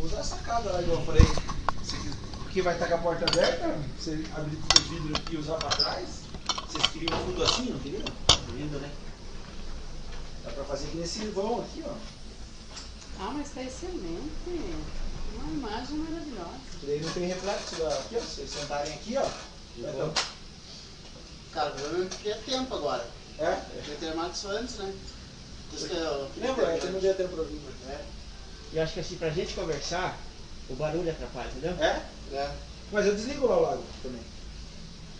usa a sacada lá, igual eu falei. Porque vai estar com a porta aberta, você abrir os vidros aqui e usar para trás. Vocês queriam um fundo assim, não queriam? Lindo, né? Dá para fazer aqui nesse vão aqui, ó. Ah, mas tá excelente. Uma imagem maravilhosa. E daí não tem reflexo aqui, ó. Vocês sentarem aqui, ó. Então, cara, eu não tinha tempo agora. é? Eu tinha terminado isso antes, né? Por isso que eu Lembra? Eu não deu tempo pra vir. E eu acho que assim, pra gente conversar, o barulho atrapalha, entendeu? É? É. Mas eu desligo lá o lago também.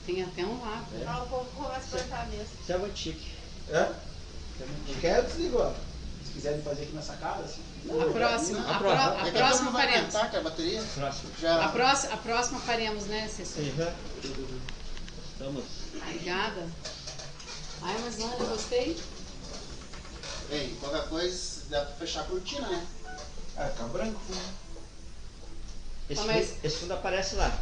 Tem até um lago. Ah, o povo começa a plantar mesmo. Isso é muito chique. É? Isso é muito Se chique. quer, eu desligo, ó. Se quiserem fazer aqui na sacada, assim. A próxima, A a próxima. próxima vai faremos. aumentar, que a bateria Próximo. já... A próxima faremos, né, Cecília? Sim, já. Estamos. Obrigada. Ai, mas olha, eu gostei. Bem, qualquer coisa dá pra fechar a cortina, né? Ah, fica branco, fundo. Esse, Ah, mas- fundo, esse fundo aparece lá.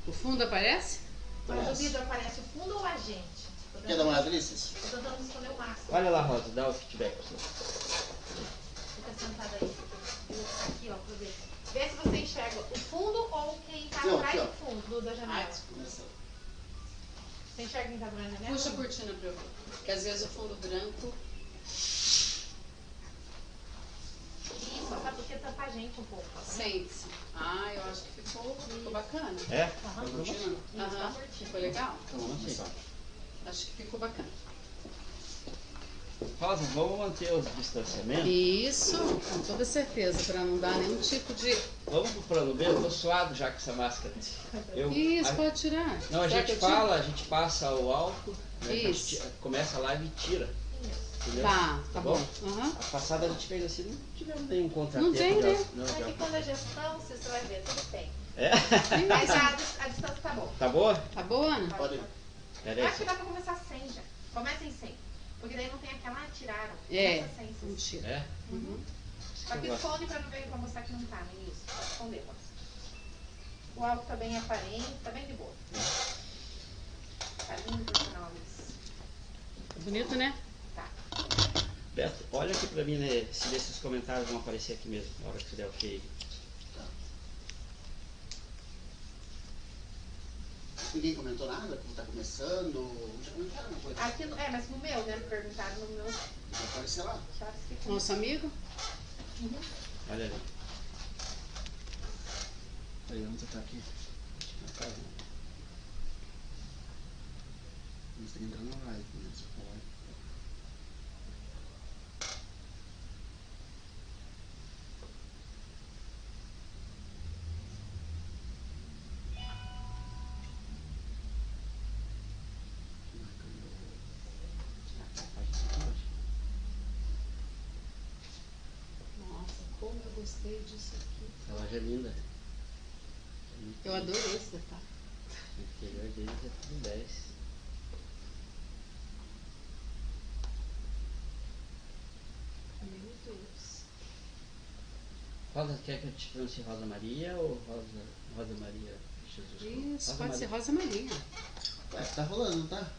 O fundo aparece? Mas o vidro aparece o fundo ou a gente? Quer dar uma olhada nisso? Eu tô tentando esconder o máximo. Olha lá, Rosa, dá o feedback pra você. Fica sentado aí. Eu vou ficar aqui, ó, pra ver. Vê se você enxerga o fundo ou quem tá Não, atrás aqui, ó. do fundo da janela. Começa. Você enxerga quem tá atrás da janela? Puxa a cortina pra eu ver. Porque às vezes o fundo branco. Isso, sabe porque tampa a gente um pouco. Sente-se. Ah, eu acho que ficou bacana. É? Aham. Cortina? Isso, tá Aham, curtindo. ficou legal. Então vamos começar. Acho que ficou bacana. Rosa, vamos manter os distanciamentos. Isso, com toda certeza, para não dar nenhum tipo de. Vamos pro plano B, eu tô suado já com essa máscara. Isso, a- pode tirar. Não, a Será que gente eu tiro? fala, a gente passa o álcool, né, a gente Isso. começa a live e tira. Entendeu? Tá bom. Aham. A passada a gente fez assim, não tivemos nenhum contratempo. Não tem, de- né? não, Mas de- que quando a gestão, você vai ver, tudo tem. É? Mas a distância tá boa. Tá boa? Tá boa, Ana? Pode ir. Pera Eu aí. acho que dá pra começar sem já. Começa em 100. Porque daí não tem aquela, tiraram. É, Começa sem. Sim. mentira. É? Uhum. Só que esconde pra não ver, pra mostrar que não tá no início. Pode esconder, mas. O álcool tá bem aparente, tá bem de boa. Tá lindo o sinal isso. Bonito, né? Tá. Beto, olha aqui pra mim, né, se ver se os comentários vão aparecer aqui mesmo, na hora que você der ok. Ninguém comentou nada, como tá começando, não já comentaram alguma coisa. Aqui, mas no meu, né? Perguntaram no meu. Vai aparecer lá. Chaves que Nosso amigo? Olha ali. Aí, onde você tá aqui? Na casa. Você tem que entrar na live, né? Você pode. Nossa, como eu gostei disso aqui. Essa loja é linda. Eu adorei esse detalhe. O interior deles é tudo 10. Meu Deus. Rosa, quer que eu te pronuncie Rosa Maria ou Rosa Maria Jesus? Isso, Rosa pode Maria. ser Rosa Maria. Tá rolando, não tá?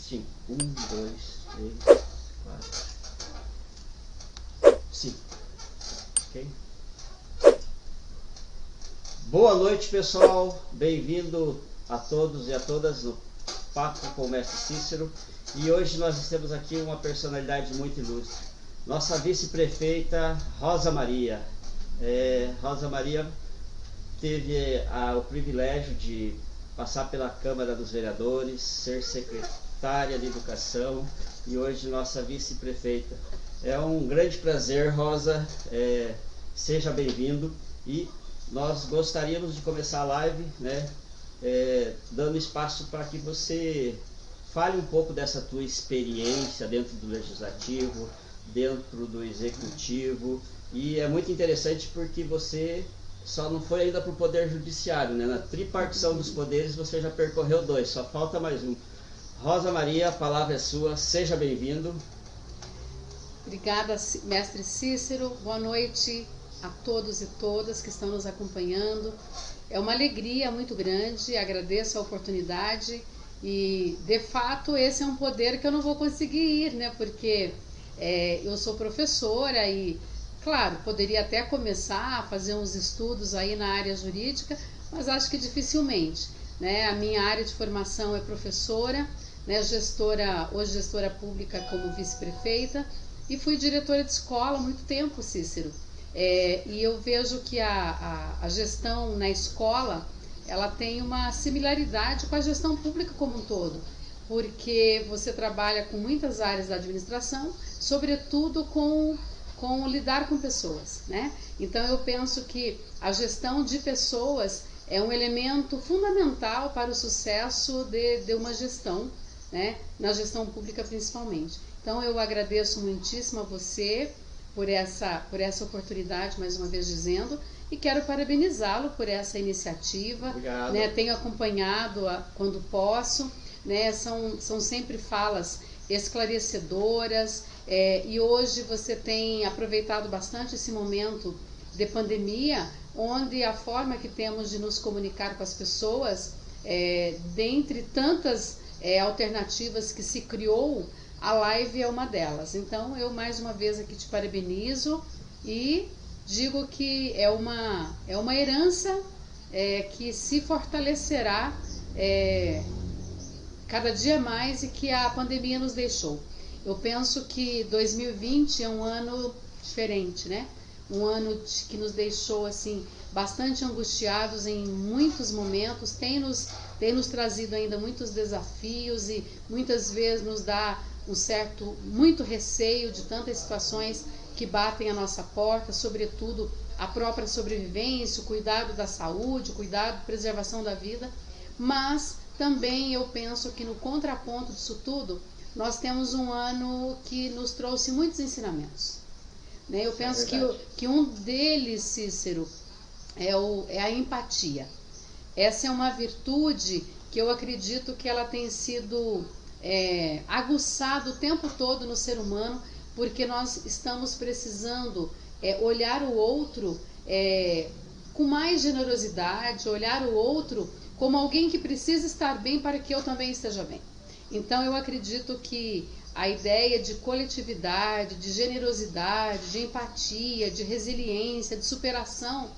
5. 1, 2, 3, 4, 5. Ok? Boa noite, pessoal. Bem-vindo a todos e a todas no Papo com o Mestre Cícero. E hoje nós temos aqui uma personalidade muito ilustre. Nossa vice-prefeita Rosa Maria. Rosa Maria teve o privilégio de passar pela Câmara dos Vereadores, ser secretária de Educação e hoje nossa vice-prefeita. É um grande prazer, Rosa, seja bem-vindo e nós gostaríamos de começar a live, né, dando espaço para que você fale um pouco dessa tua experiência dentro do Legislativo, dentro do Executivo, e é muito interessante porque você só não foi ainda para o Poder Judiciário, né? Na tripartição dos poderes você já percorreu 2, só falta mais um. Rosa Maria, a palavra é sua, seja bem-vindo. Obrigada, Mestre Cícero, boa noite a todos e todas que estão nos acompanhando. É uma alegria muito grande, agradeço a oportunidade e, de fato, esse é um poder que eu não vou conseguir ir, né? Porque eu sou professora e, claro, poderia até começar a fazer uns estudos aí na área jurídica, mas acho que dificilmente, né? A minha área de formação é professora, né? Hoje gestora pública como vice-prefeita e fui diretora de escola há muito tempo, Cícero. E eu vejo que a gestão na escola, ela tem uma similaridade com a gestão pública como um todo, porque você trabalha com muitas áreas da administração, sobretudo com lidar com pessoas, né? Então eu penso que a gestão de pessoas é um elemento fundamental para o sucesso de uma gestão, né? Na gestão pública principalmente. Então eu agradeço muitíssimo a você por essa oportunidade, mais uma vez dizendo, e quero parabenizá-lo por essa iniciativa. Obrigado. Né? Tenho acompanhado quando posso, né? São sempre falas esclarecedoras, e hoje você tem aproveitado bastante esse momento de pandemia, onde a forma que temos de nos comunicar com as pessoas, dentre tantas alternativas que se criou, a live é uma delas. Então eu mais uma vez aqui te parabenizo e digo que é uma herança que se fortalecerá cada dia mais e que a pandemia nos deixou. Eu penso que 2020 é um ano diferente, né? Um ano que nos deixou assim bastante angustiados em muitos momentos, tem nos trazido ainda muitos desafios e muitas vezes nos dá muito receio de tantas situações que batem à nossa porta, sobretudo a própria sobrevivência, o cuidado da saúde, o cuidado, preservação da vida, mas também eu penso que no contraponto disso tudo, nós temos um ano que nos trouxe muitos ensinamentos. Né? Eu penso que um deles, Cícero, é a empatia. Essa é uma virtude que eu acredito que ela tem sido aguçada o tempo todo no ser humano, porque nós estamos precisando olhar o outro com mais generosidade, olhar o outro como alguém que precisa estar bem para que eu também esteja bem. Então eu acredito que a ideia de coletividade, de generosidade, de empatia, de resiliência, de superação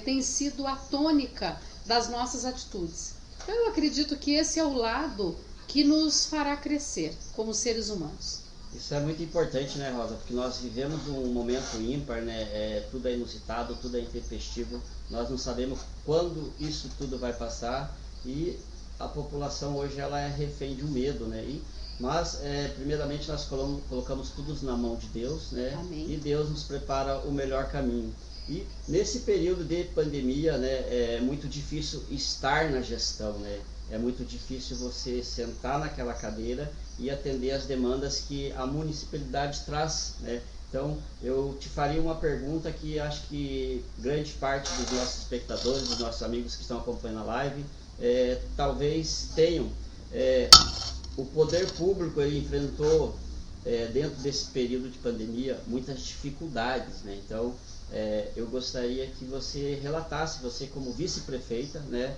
tem sido a tônica das nossas atitudes. Então eu acredito que esse é o lado que nos fará crescer como seres humanos. Isso é muito importante, né, Rosa? Porque nós vivemos um momento ímpar, né? Tudo é inusitado, tudo é intempestivo. Nós não sabemos quando isso tudo vai passar e a população hoje ela é refém de um medo, né? Mas primeiramente nós colocamos tudo na mão de Deus, né? Amém. E Deus nos prepara o melhor caminho. E nesse período de pandemia, né, é muito difícil estar na gestão, né? É muito difícil você sentar naquela cadeira e atender as demandas que a municipalidade traz, né? Então, eu te faria uma pergunta que acho que grande parte dos nossos espectadores, dos nossos amigos que estão acompanhando a live, talvez tenham. O poder público ele enfrentou, dentro desse período de pandemia, muitas dificuldades, né? Então, eu gostaria que você relatasse, você como vice-prefeita, né,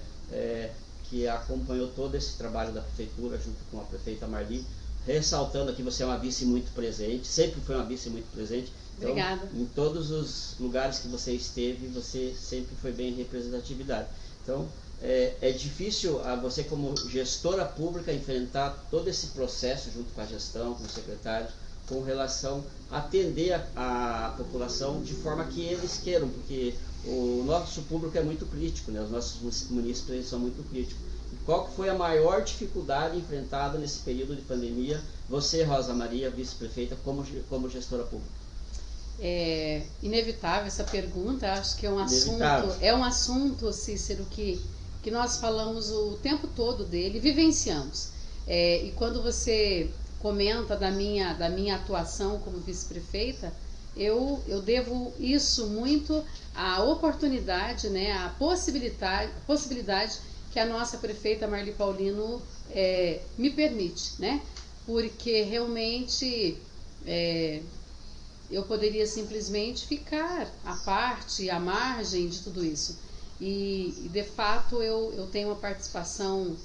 que acompanhou todo esse trabalho da prefeitura junto com a prefeita Marli, ressaltando aqui, você é uma vice muito presente, sempre foi uma vice muito presente. Então, Obrigada. em todos os lugares que você esteve, você sempre foi bem em representatividade. Então, é difícil você como gestora pública enfrentar todo esse processo junto com a gestão, com os secretários, com relação a atender a população de forma que eles queiram, porque o nosso público é muito crítico, né? Os nossos munícipes são muito críticos. E qual que foi a maior dificuldade enfrentada nesse período de pandemia, você, Rosa Maria, vice-prefeita, como gestora pública? É inevitável essa pergunta, acho que Inevitável. é um assunto, Cícero, que nós falamos o tempo todo dele, vivenciamos. E quando você comenta da minha atuação como vice-prefeita, eu devo isso muito à oportunidade, né, à possibilidade que a nossa prefeita Marli Paulino me permite, né? Porque realmente eu poderia simplesmente ficar à parte, à margem de tudo isso. E de fato eu tenho uma participação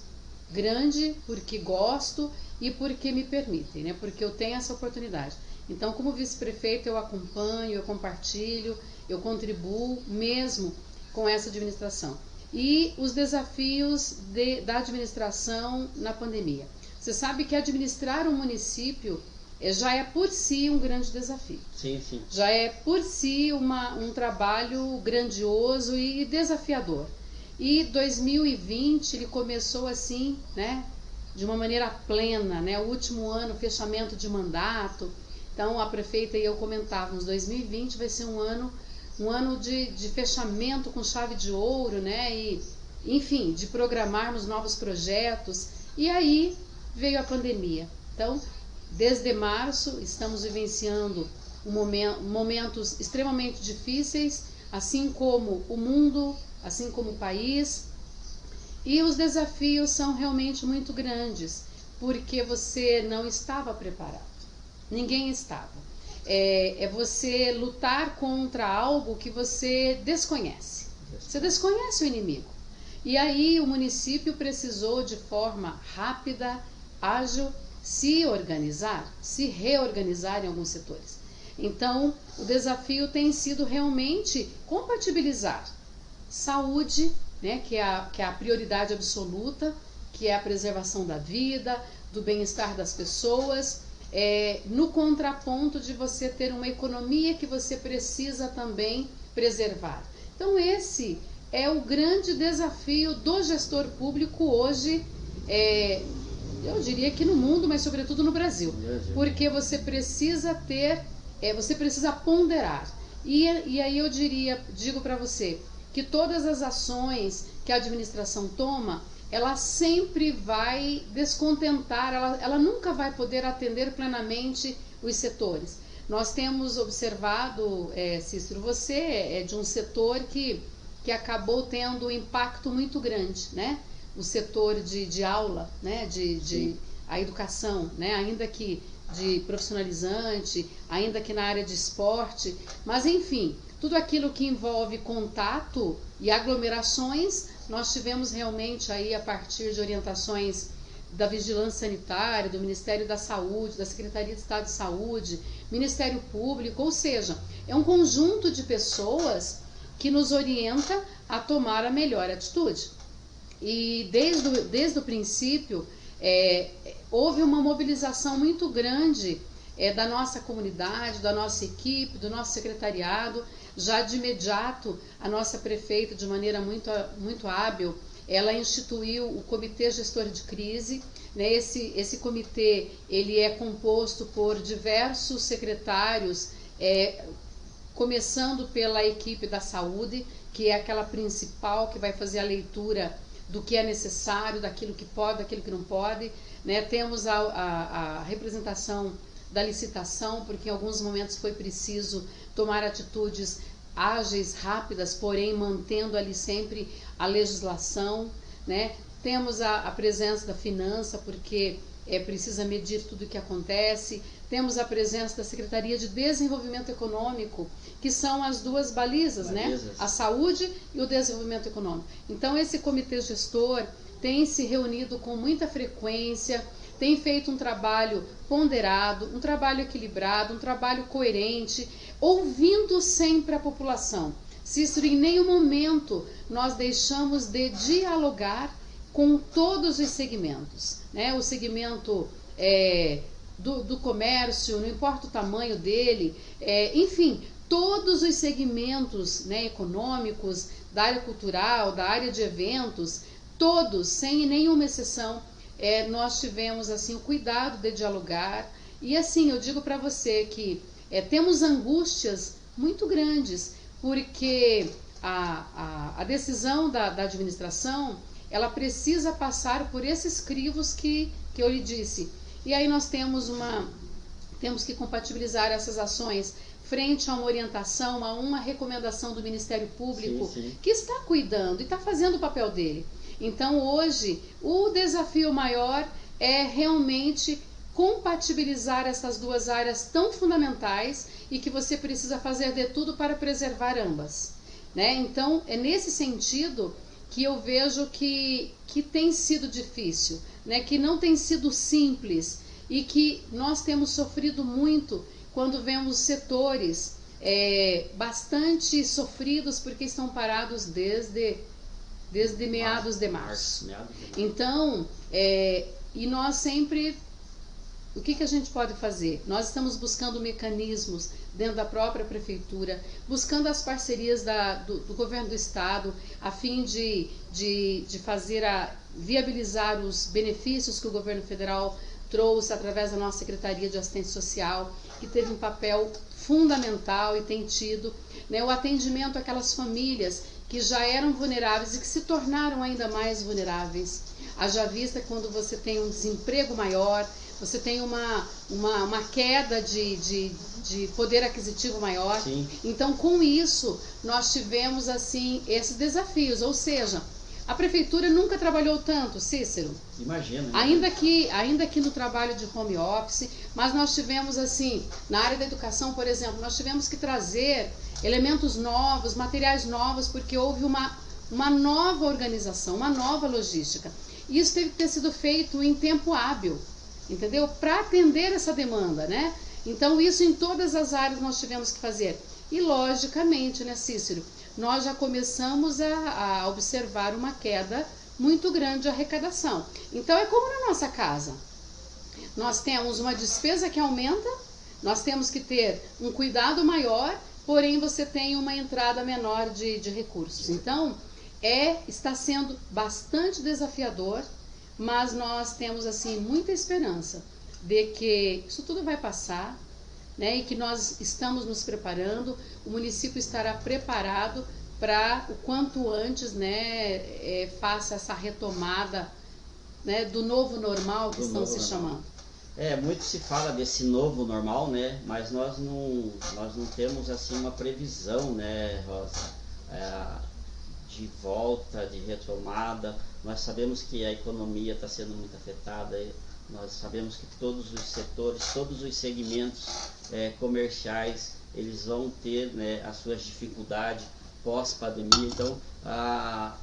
grande porque gosto e porque me permitem, né? Porque eu tenho essa oportunidade. Então, como vice-prefeita, eu acompanho, eu compartilho, eu contribuo mesmo com essa administração. E os desafios da administração na pandemia. Você sabe que administrar um município já é por si um grande desafio. Sim, sim. Já é por si um trabalho grandioso e desafiador. E 2020 ele começou assim, né, de uma maneira plena, né, o último ano, fechamento de mandato. Então a prefeita e eu comentávamos, 2020 vai ser um ano de fechamento com chave de ouro, né, e enfim, de programarmos novos projetos. E aí veio a pandemia. Então, desde março estamos vivenciando momentos extremamente difíceis, assim como o mundo, assim como o país, e os desafios são realmente muito grandes, porque você não estava preparado, ninguém estava. É você lutar contra algo que você desconhece, você desconhece o inimigo. E aí o município precisou de forma rápida, ágil, se organizar, se reorganizar em alguns setores. Então, o desafio tem sido realmente compatibilizar saúde, né, que é a prioridade absoluta, que é a preservação da vida, do bem-estar das pessoas, no contraponto de você ter uma economia que você precisa também preservar. Então, esse é o grande desafio do gestor público hoje, eu diria que no mundo, mas sobretudo no Brasil, porque você precisa ter, você precisa ponderar. E aí eu digo para você que todas as ações que a administração toma, ela sempre vai descontentar, ela nunca vai poder atender plenamente os setores. Nós temos observado, Cícero, você é de um setor que acabou tendo um impacto muito grande, né? O setor de aula, né? A educação, né? Ainda que de profissionalizante, ainda que na área de esporte, mas enfim, tudo aquilo que envolve contato e aglomerações, nós tivemos realmente aí, a partir de orientações da Vigilância Sanitária, do Ministério da Saúde, da Secretaria de Estado de Saúde, Ministério Público, ou seja, é um conjunto de pessoas que nos orienta a tomar a melhor atitude. E desde o princípio, houve uma mobilização muito grande da nossa comunidade, da nossa equipe, do nosso secretariado. Já de imediato, a nossa prefeita, de maneira muito hábil, ela instituiu o Comitê Gestor de Crise, né? Esse comitê ele é composto por diversos secretários, começando pela equipe da saúde, que é aquela principal que vai fazer a leitura do que é necessário, daquilo que pode, daquilo que não pode, né? Temos a representação da licitação, porque em alguns momentos foi preciso tomar atitudes ágeis, rápidas, porém mantendo ali sempre a legislação, né? Temos a presença da finança, porque precisa medir tudo o que acontece. Temos a presença da Secretaria de Desenvolvimento Econômico, que são as duas balizas, né? A saúde e o desenvolvimento econômico. Então, esse comitê gestor, tem se reunido com muita frequência, tem feito um trabalho ponderado, um trabalho equilibrado, um trabalho coerente, ouvindo sempre a população. Cícero, em nenhum momento nós deixamos de dialogar com todos os segmentos, né? O segmento do comércio, não importa o tamanho dele, enfim, todos os segmentos, né, econômicos, da área cultural, da área de eventos, todos, sem nenhuma exceção, nós tivemos assim o cuidado de dialogar. E assim, eu digo para você que temos angústias muito grandes, porque a decisão da administração, ela precisa passar por esses crivos que eu lhe disse. E aí nós temos que compatibilizar essas ações frente a uma orientação, a uma recomendação do Ministério Público, sim, que está cuidando e está fazendo o papel dele. Então hoje o desafio maior é realmente compatibilizar essas duas áreas tão fundamentais e que você precisa fazer de tudo para preservar ambas, né? Então é nesse sentido que eu vejo que tem sido difícil, né? Que não tem sido simples e que nós temos sofrido muito quando vemos setores bastante sofridos porque estão parados desde meados de março. Então, e nós sempre, o que a gente pode fazer? Nós estamos buscando mecanismos dentro da própria prefeitura, buscando as parcerias do governo do estado, a fim de viabilizar os benefícios que o governo federal trouxe através da nossa Secretaria de Assistência Social, que teve um papel fundamental e tem tido, né, o atendimento àquelas famílias que já eram vulneráveis e que se tornaram ainda mais vulneráveis. Haja vista quando você tem um desemprego maior, você tem uma queda de poder aquisitivo maior. Sim. Então, com isso, nós tivemos assim esses desafios, ou seja, a prefeitura nunca trabalhou tanto, Cícero. Imagina. Ainda que no trabalho de home office, mas nós tivemos assim, na área da educação, por exemplo, nós tivemos que trazer elementos novos, materiais novos, porque houve uma nova organização, uma nova logística. E isso teve que ter sido feito em tempo hábil, entendeu? Para atender essa demanda, né? Então, isso em todas as áreas nós tivemos que fazer. E, logicamente, né, Cícero, nós já começamos a observar uma queda muito grande de arrecadação. Então, é como na nossa casa. Nós temos uma despesa que aumenta, nós temos que ter um cuidado maior, porém você tem uma entrada menor de recursos. Então, está sendo bastante desafiador, mas nós temos assim muita esperança de que isso tudo vai passar, né, e que nós estamos nos preparando, o município estará preparado para o quanto antes, né, faça essa retomada, né, do novo normal que estão se chamando. Muito se fala desse novo normal, né, mas nós não temos assim uma previsão, né, Rosa, de volta, de retomada. Nós sabemos que a economia está sendo muito afetada. Nós sabemos que todos os setores, todos os segmentos comerciais, eles vão ter, né, as suas dificuldades pós-pandemia. Então,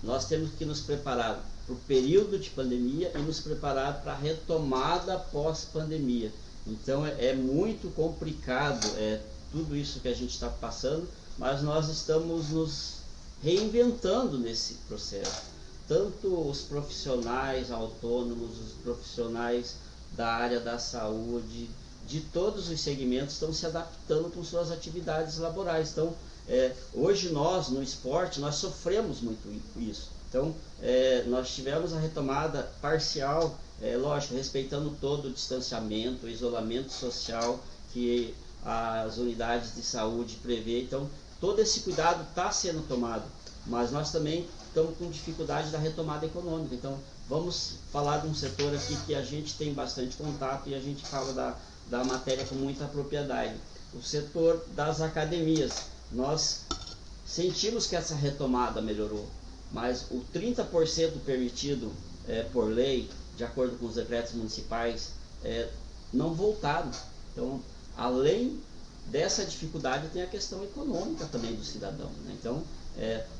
nós temos que nos preparar para o período de pandemia e nos preparar para a retomada pós-pandemia. Então, é muito complicado tudo isso que a gente está passando, mas nós estamos nos reinventando nesse processo. Tanto os profissionais autônomos, os profissionais da área da saúde, de todos os segmentos estão se adaptando com suas atividades laborais. Então, hoje nós, no esporte, nós sofremos muito isso. Então, nós tivemos a retomada parcial, lógico, respeitando todo o distanciamento, o isolamento social que as unidades de saúde prevê. Então, todo esse cuidado está sendo tomado, mas nós também estamos com dificuldade da retomada econômica. Então, vamos falar de um setor aqui que a gente tem bastante contato e a gente fala da matéria com muita propriedade. O setor das academias. Nós sentimos que essa retomada melhorou, mas o 30% permitido por lei, de acordo com os decretos municipais, não voltaram. Então, além dessa dificuldade tem a questão econômica também do cidadão, né? Então,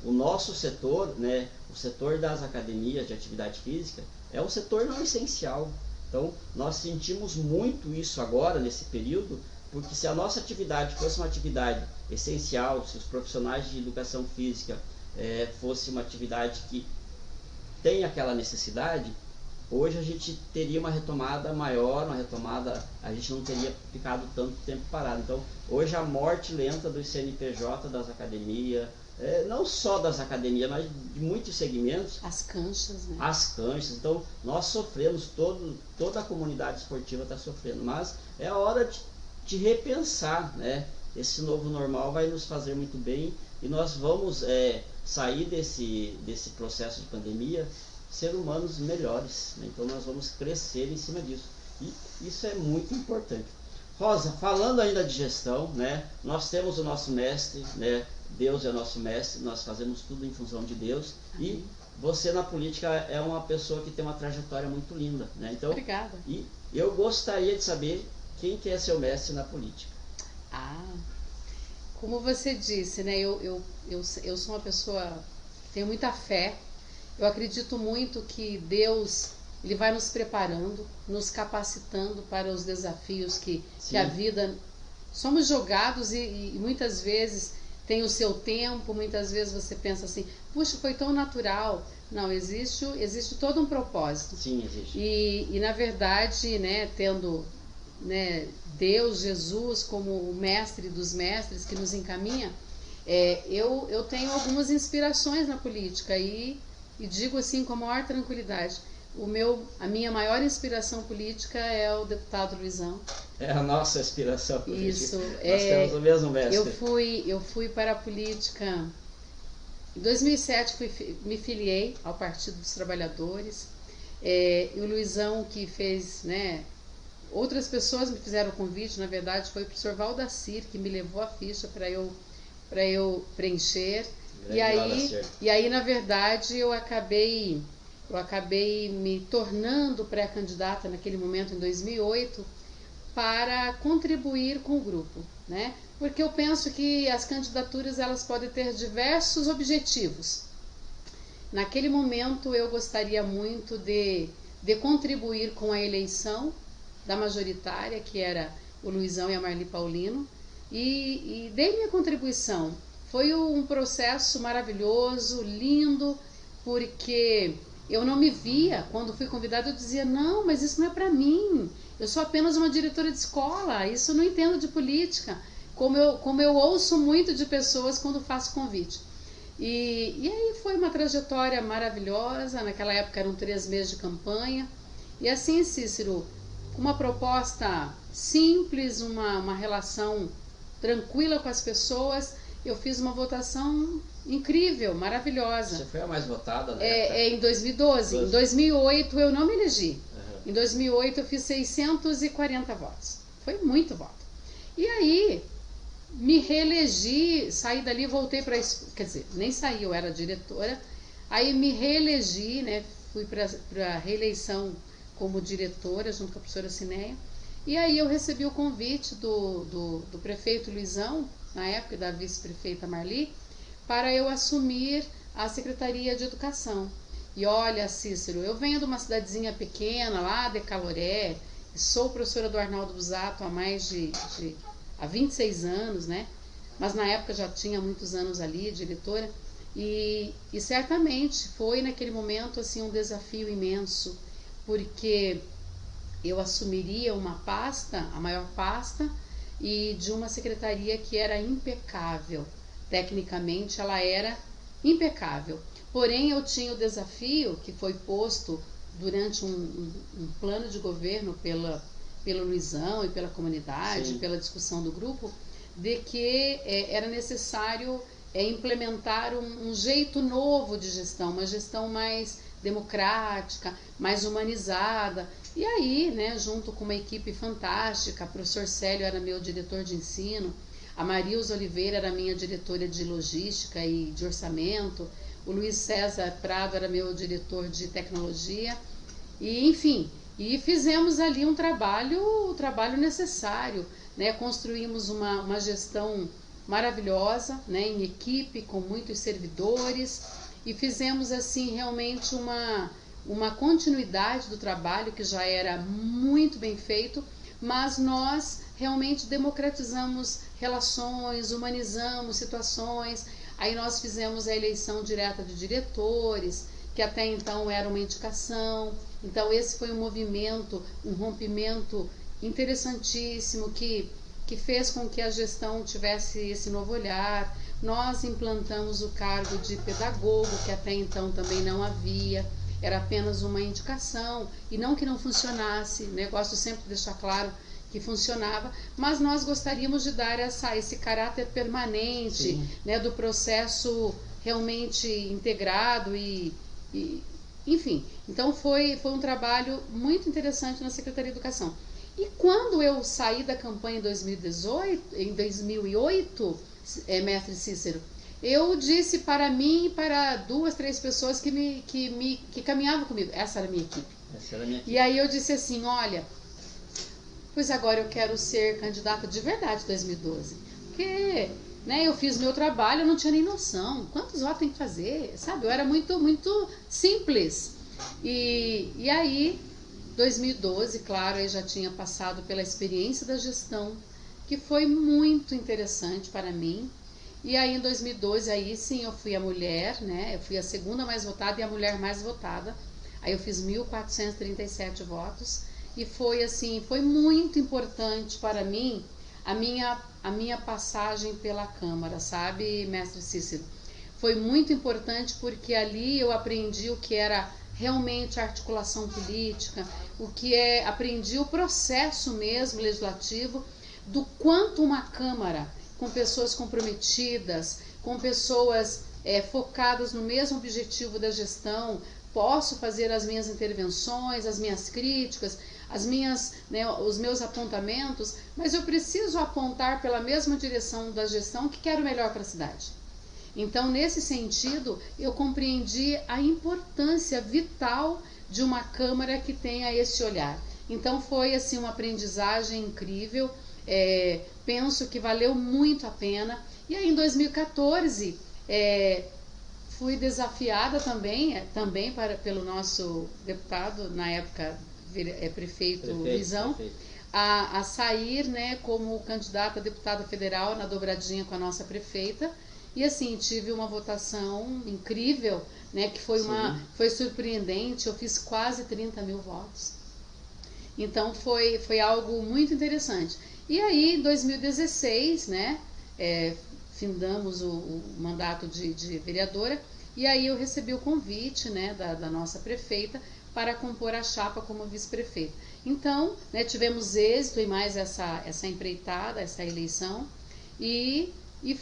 o nosso setor, né, o setor das academias de atividade física, é um setor não essencial. Então, nós sentimos muito isso agora, nesse período, porque se a nossa atividade fosse uma atividade essencial, se os profissionais de educação física fosse uma atividade que tem aquela necessidade, hoje a gente teria uma retomada maior, a gente não teria ficado tanto tempo parado. Então, hoje a morte lenta dos CNPJ, das academias, não só das academias, mas de muitos segmentos. As canchas, né? As canchas. Então, nós sofremos, toda a comunidade esportiva está sofrendo, mas é a hora de repensar, né? Esse novo normal vai nos fazer muito bem e nós vamos sair desse processo de pandemia ser humanos melhores, né? Então nós vamos crescer em cima disso e isso é muito importante. Rosa, falando ainda de gestão, né? Nós temos o nosso mestre, né? Deus é nosso mestre, nós fazemos tudo em função de Deus. Amém. E você na política é uma pessoa que tem uma trajetória muito linda, né? Então, obrigada. E eu gostaria de saber quem que é seu mestre na política. Como você disse, né? Eu sou uma pessoa que tenho muita fé. Eu acredito muito que Deus, Ele vai nos preparando, nos capacitando para os desafios que a vida... Somos jogados e muitas vezes tem o seu tempo, muitas vezes você pensa assim, puxa, foi tão natural. Não, existe todo um propósito. Sim, existe. E na verdade, né, tendo, né, Deus, Jesus como o mestre dos mestres que nos encaminha, eu tenho algumas inspirações na política e digo assim com a maior tranquilidade, a minha maior inspiração política é o deputado Luizão. É a nossa inspiração política. Isso. Nós temos o mesmo mestre. Eu fui para a política... Em 2007 me filiei ao Partido dos Trabalhadores. E o Luizão que fez, né? Outras pessoas me fizeram o convite, na verdade foi o professor Valdacir que me levou a ficha para eu preencher. E aí, na verdade, eu acabei me tornando pré-candidata naquele momento, em 2008, para contribuir com o grupo, né? Porque eu penso que as candidaturas elas podem ter diversos objetivos. Naquele momento eu gostaria muito de contribuir com a eleição da majoritária, que era o Luizão e a Marli Paulino, e dei minha contribuição. Foi um processo maravilhoso, lindo, porque eu não me via, quando fui convidada eu dizia, não, mas isso não é para mim, eu sou apenas uma diretora de escola, isso eu não entendo de política, como eu ouço muito de pessoas quando faço convite. E aí foi uma trajetória maravilhosa, naquela época eram 3 meses de campanha, e assim, Cícero, uma proposta simples, uma relação tranquila com as pessoas, eu fiz uma votação incrível, maravilhosa. Você foi a mais votada, né? Em 2012. Em 2008 eu não me elegi. Em 2008 eu fiz 640 votos. Foi muito voto. E aí me reelegi, saí dali, voltei para... Quer dizer, nem saí, eu era diretora. Aí me reelegi, né? Fui para a reeleição como diretora, junto com a professora Cineia. E aí eu recebi o convite do prefeito Luizão, na época da vice-prefeita Marli, para eu assumir a Secretaria de Educação. E olha, Cícero, eu venho de uma cidadezinha pequena, lá de Caloré, sou professora do Arnaldo Busato há 26 anos, né? Mas na época já tinha muitos anos ali, diretora, e certamente foi naquele momento assim um desafio imenso, porque eu assumiria uma pasta, a maior pasta, e de uma secretaria que era impecável. Tecnicamente ela era impecável. Porém eu tinha o desafio que foi posto durante um plano de governo pelo Luizão e pela comunidade, sim, pela discussão do grupo, de que era necessário implementar um jeito novo de gestão, uma gestão mais democrática, mais humanizada. E aí, né, junto com uma equipe fantástica, o professor Célio era meu diretor de ensino, a Marilza Oliveira era minha diretora de logística e de orçamento, o Luiz César Prado era meu diretor de tecnologia, e enfim, E fizemos ali um trabalho necessário, né? Construímos uma gestão maravilhosa, né? Em equipe, com muitos servidores, e fizemos assim realmente uma continuidade do trabalho que já era muito bem feito, mas nós realmente democratizamos relações, humanizamos situações. Aí nós fizemos a eleição direta de diretores, que até então era uma indicação. Então esse foi um movimento, um rompimento interessantíssimo que fez com que a gestão tivesse esse novo olhar. Nós implantamos o cargo de pedagogo, que até então também não havia, era apenas uma indicação, e não que não funcionasse, né? Gosto sempre de deixar claro que funcionava, mas nós gostaríamos de dar esse caráter permanente, né, do processo realmente integrado enfim. Então foi um trabalho muito interessante na Secretaria de Educação. E quando eu saí da campanha em 2008, mestre Cícero, eu disse para mim e para 2, 3 pessoas que caminhavam comigo, essa era a minha equipe. E aí eu disse assim, olha, pois agora eu quero ser candidata de verdade em 2012, porque, né, eu fiz meu trabalho, eu não tinha nem noção, quantos votos tem que fazer, sabe? Eu era muito, muito simples. E aí, 2012, claro, eu já tinha passado pela experiência da gestão, que foi muito interessante para mim. E aí em 2012, aí sim eu fui a mulher, né? Eu fui a segunda mais votada e a mulher mais votada. Aí eu fiz 1.437 votos. E foi assim, foi muito importante para mim a minha passagem pela Câmara, sabe, mestre Cícero? Foi muito importante porque ali eu aprendi o que era realmente a articulação política, aprendi o processo mesmo legislativo, do quanto uma Câmara com pessoas comprometidas, com pessoas focadas no mesmo objetivo da gestão, posso fazer as minhas intervenções, as minhas críticas, os meus apontamentos, mas eu preciso apontar pela mesma direção da gestão que quero o melhor para a cidade. Então, nesse sentido, eu compreendi a importância vital de uma Câmara que tenha esse olhar. Então, foi assim uma aprendizagem incrível, penso que valeu muito a pena. E aí, em 2014, fui desafiada também pelo nosso deputado, na época prefeito Visão, a sair, né, como candidata a deputada federal na dobradinha com a nossa prefeita. E assim, tive uma votação incrível, né, que foi surpreendente, eu fiz quase 30 mil votos. Então foi algo muito interessante. E aí, em 2016, né, findamos o mandato de vereadora, e aí eu recebi o convite, né, da nossa prefeita para compor a chapa como vice-prefeita. Então, né, tivemos êxito em mais essa empreitada, essa eleição, e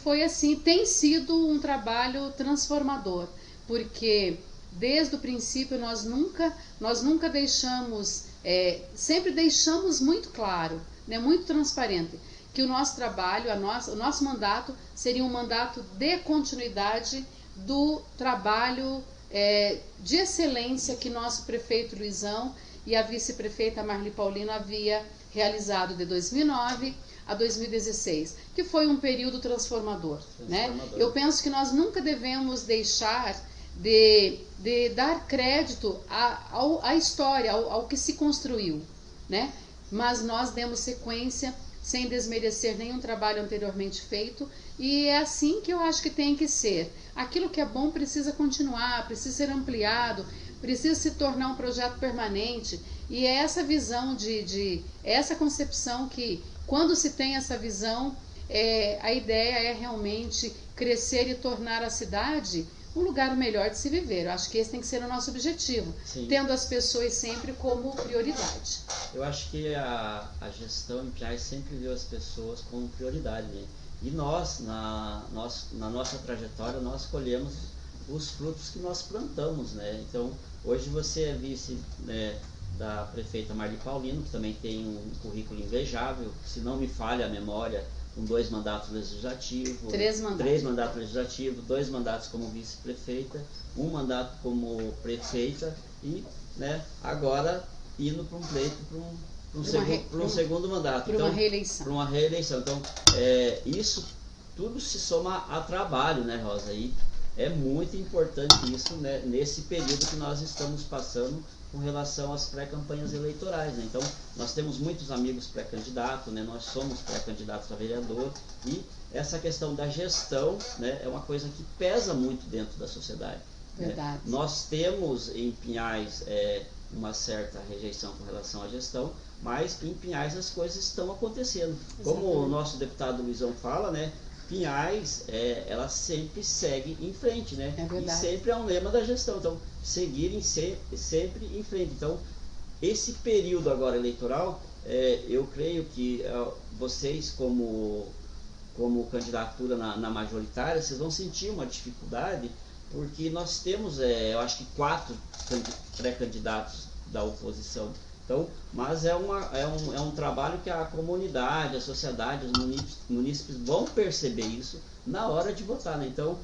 foi assim, tem sido um trabalho transformador, porque desde o princípio nós nunca deixamos, sempre deixamos muito claro, né, muito transparente, que o nosso trabalho, o nosso mandato seria um mandato de continuidade do trabalho de excelência que nosso prefeito Luizão e a vice-prefeita Marli Paulino havia realizado de 2009 a 2016, que foi um período transformador. Né? Eu penso que nós nunca devemos deixar de dar crédito à história, ao que se construiu, né? Mas nós demos sequência sem desmerecer nenhum trabalho anteriormente feito, e é assim que eu acho que tem que ser. Aquilo que é bom precisa continuar, precisa ser ampliado, precisa se tornar um projeto permanente, e é essa visão essa concepção que, quando se tem essa visão, a ideia é realmente crescer e tornar a cidade um lugar melhor de se viver. Eu acho que esse tem que ser o nosso objetivo, sim, tendo as pessoas sempre como prioridade. Eu acho que a gestão em Piais sempre viu as pessoas como prioridade, né? E nós, na nossa trajetória, nós colhemos os frutos que nós plantamos, né? Então, hoje você é vice, né, da prefeita Marli Paulino, que também tem um currículo invejável, se não me falha a memória, com 2 mandatos legislativos, 3 mandatos legislativos, 2 mandatos como vice-prefeita, 1 mandato como prefeita e, né, agora indo para um pleito, para um segundo mandato. Para uma reeleição. Para uma reeleição. Então, isso tudo se soma a trabalho, né, Rosa? E é muito importante isso, né, nesse período que nós estamos passando com relação às pré-campanhas eleitorais, né? Então, nós temos muitos amigos pré-candidatos, né? Nós somos pré-candidatos a vereador e essa questão da gestão, né, é uma coisa que pesa muito dentro da sociedade. Verdade. Né? Nós temos em Pinhais uma certa rejeição com relação à gestão, mas em Pinhais as coisas estão acontecendo. Como o nosso deputado Luizão fala, né? Pinhais, ela sempre segue em frente, né? É verdade. E sempre é um lema da gestão, então seguirem sempre em frente. Então, esse período agora eleitoral, eu creio que vocês como candidatura na majoritária, vocês vão sentir uma dificuldade, porque nós temos, eu acho que 4 pré-candidatos da oposição. Então, mas é um trabalho que a comunidade, a sociedade, os munícipes vão perceber isso na hora de votar, né? Então,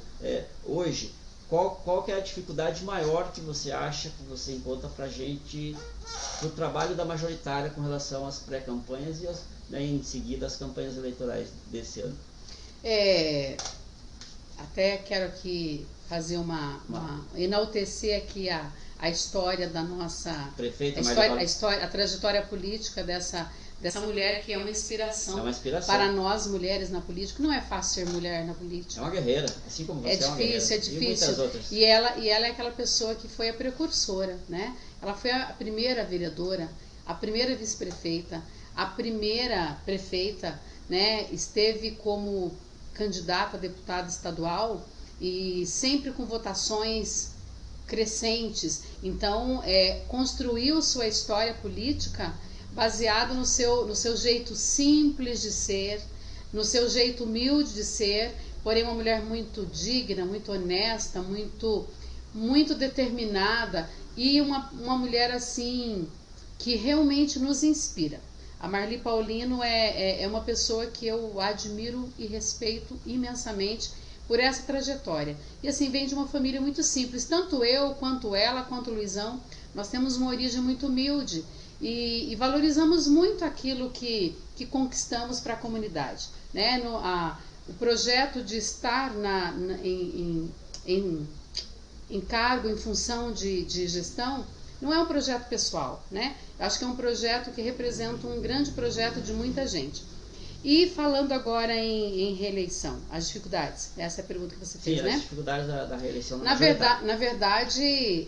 hoje, qual que é a dificuldade maior que você acha que você encontra para a gente, para o trabalho da majoritária com relação às pré-campanhas e em seguida as campanhas eleitorais desse ano? Até quero aqui fazer enaltecer aqui a história da nossa prefeita, a trajetória política dessa mulher que é uma inspiração, para nós mulheres na política. Não é fácil ser mulher na política. É uma guerreira, assim como você é uma guerreira. É difícil. E muitas outras. E ela é aquela pessoa que foi a precursora, né? Ela foi a primeira vereadora, a primeira vice-prefeita, a primeira prefeita, né? Esteve como candidata a deputada estadual e sempre com votações crescentes. Então, construiu sua história política baseado no seu jeito simples de ser, no seu jeito humilde de ser, porém uma mulher muito digna, muito honesta, muito determinada e uma mulher assim que realmente nos inspira. A Marli Paulino é uma pessoa que eu admiro e respeito imensamente por essa trajetória. E assim, vem de uma família muito simples. Tanto eu, quanto ela, quanto o Luizão, nós temos uma origem muito humilde e valorizamos muito aquilo que conquistamos para a comunidade. Né? O projeto de estar em cargo, em função de gestão, não é um projeto pessoal, né? Acho que é um projeto que representa um grande projeto de muita gente. E falando agora em reeleição, as dificuldades, essa é a pergunta que você fez, sim, né? As dificuldades da reeleição. Na verdade,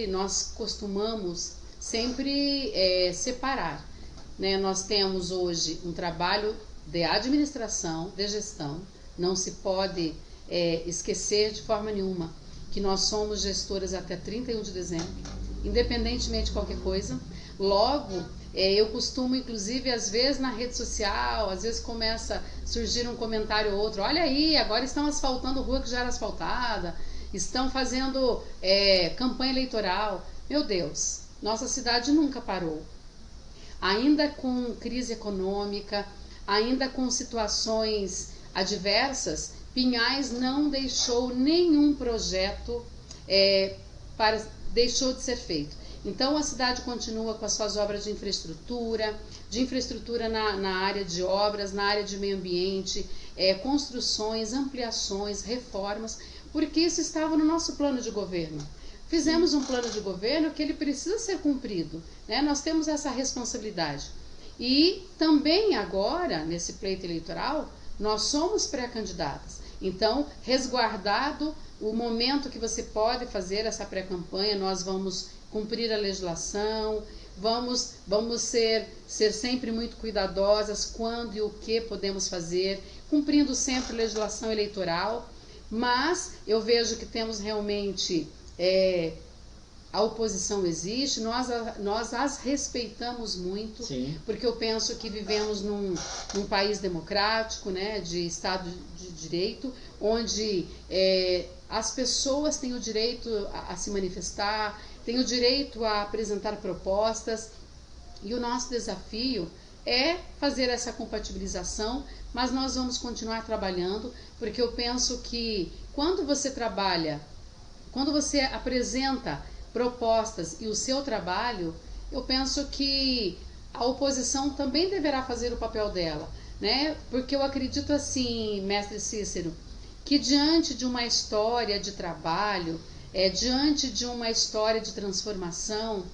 nós costumamos sempre separar, né? Nós temos hoje um trabalho de administração, de gestão, não se pode esquecer de forma nenhuma que nós somos gestoras até 31 de dezembro, independentemente de qualquer coisa. Logo, eu costumo, inclusive, às vezes na rede social, às vezes começa a surgir um comentário ou outro, olha aí, agora estão asfaltando rua que já era asfaltada, estão fazendo campanha eleitoral. Meu Deus, nossa cidade nunca parou. Ainda com crise econômica, ainda com situações adversas, Pinhais não deixou nenhum projeto, deixou de ser feito. Então a cidade continua com as suas obras de infraestrutura na área de obras, na área de meio ambiente, construções, ampliações, reformas, porque isso estava no nosso plano de governo. Fizemos um plano de governo que ele precisa ser cumprido, né? Nós temos essa responsabilidade. E também agora, nesse pleito eleitoral, nós somos pré-candidatas. Então, resguardado o momento que você pode fazer essa pré-campanha, nós vamos cumprir a legislação, vamos ser sempre muito cuidadosas quando e o que podemos fazer, cumprindo sempre a legislação eleitoral, mas eu vejo que temos realmente, a oposição existe, nós as respeitamos muito. Sim. Porque eu penso que vivemos num país democrático, né, de Estado de Direito, onde as pessoas têm o direito a se manifestar, têm o direito a apresentar propostas, e o nosso desafio é fazer essa compatibilização, mas nós vamos continuar trabalhando, porque eu penso que quando você trabalha, quando você apresenta propostas e o seu trabalho, eu penso que a oposição também deverá fazer o papel dela, né? Porque eu acredito assim, mestre Cícero, que diante de uma história de trabalho, diante de uma história de transformação,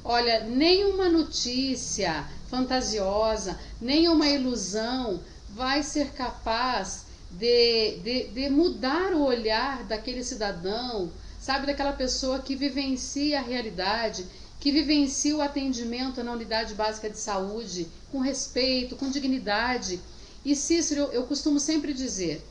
olha, nenhuma notícia fantasiosa, nenhuma ilusão vai ser capaz de mudar o olhar daquele cidadão, sabe, daquela pessoa que vivencia a realidade, que vivencia o atendimento na unidade básica de saúde, com respeito, com dignidade. E Cícero, eu costumo sempre dizer,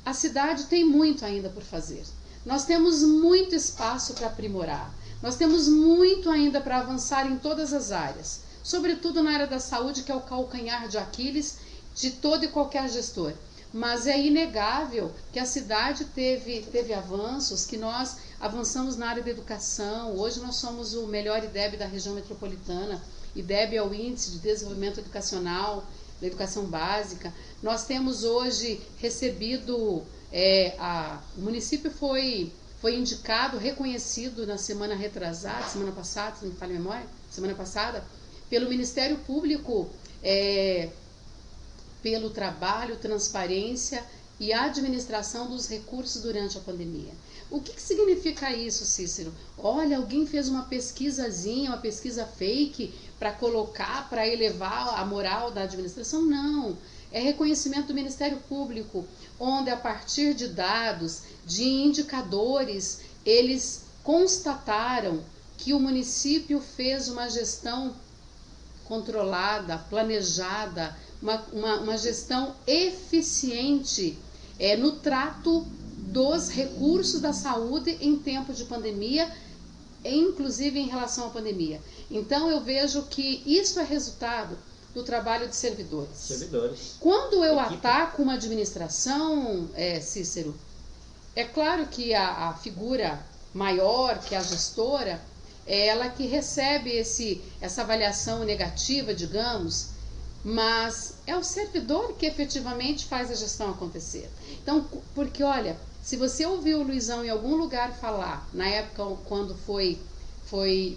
a cidade tem muito ainda por fazer. Nós temos muito espaço para aprimorar. Nós temos muito ainda para avançar em todas as áreas, sobretudo na área da saúde, que é o calcanhar de Aquiles de todo e qualquer gestor. Mas é inegável que a cidade teve avanços, que nós avançamos na área da educação. Hoje nós somos o melhor IDEB da região metropolitana. IDEB é o Índice de Desenvolvimento Educacional da Educação Básica. Nós temos hoje recebido, o município foi indicado, reconhecido na semana retrasada, semana passada, se não me falha a memória, semana passada, pelo Ministério Público, pelo trabalho, transparência e administração dos recursos durante a pandemia. O que significa isso, Cícero? Olha, alguém fez uma pesquisazinha, uma pesquisa fake para colocar, para elevar a moral da administração? Não. É reconhecimento do Ministério Público, onde a partir de dados, de indicadores, eles constataram que o município fez uma gestão controlada, planejada, uma gestão eficiente no trato dos recursos da saúde em tempo de pandemia, inclusive em relação à pandemia. Então eu vejo que isso é resultado do trabalho de servidores. Quando eu ataco uma administração, Cícero, é claro que a figura maior, que é a gestora, é ela que recebe essa avaliação negativa, digamos, mas é o servidor que efetivamente faz a gestão acontecer. Então, porque olha, se você ouviu o Luizão em algum lugar falar, na época quando foi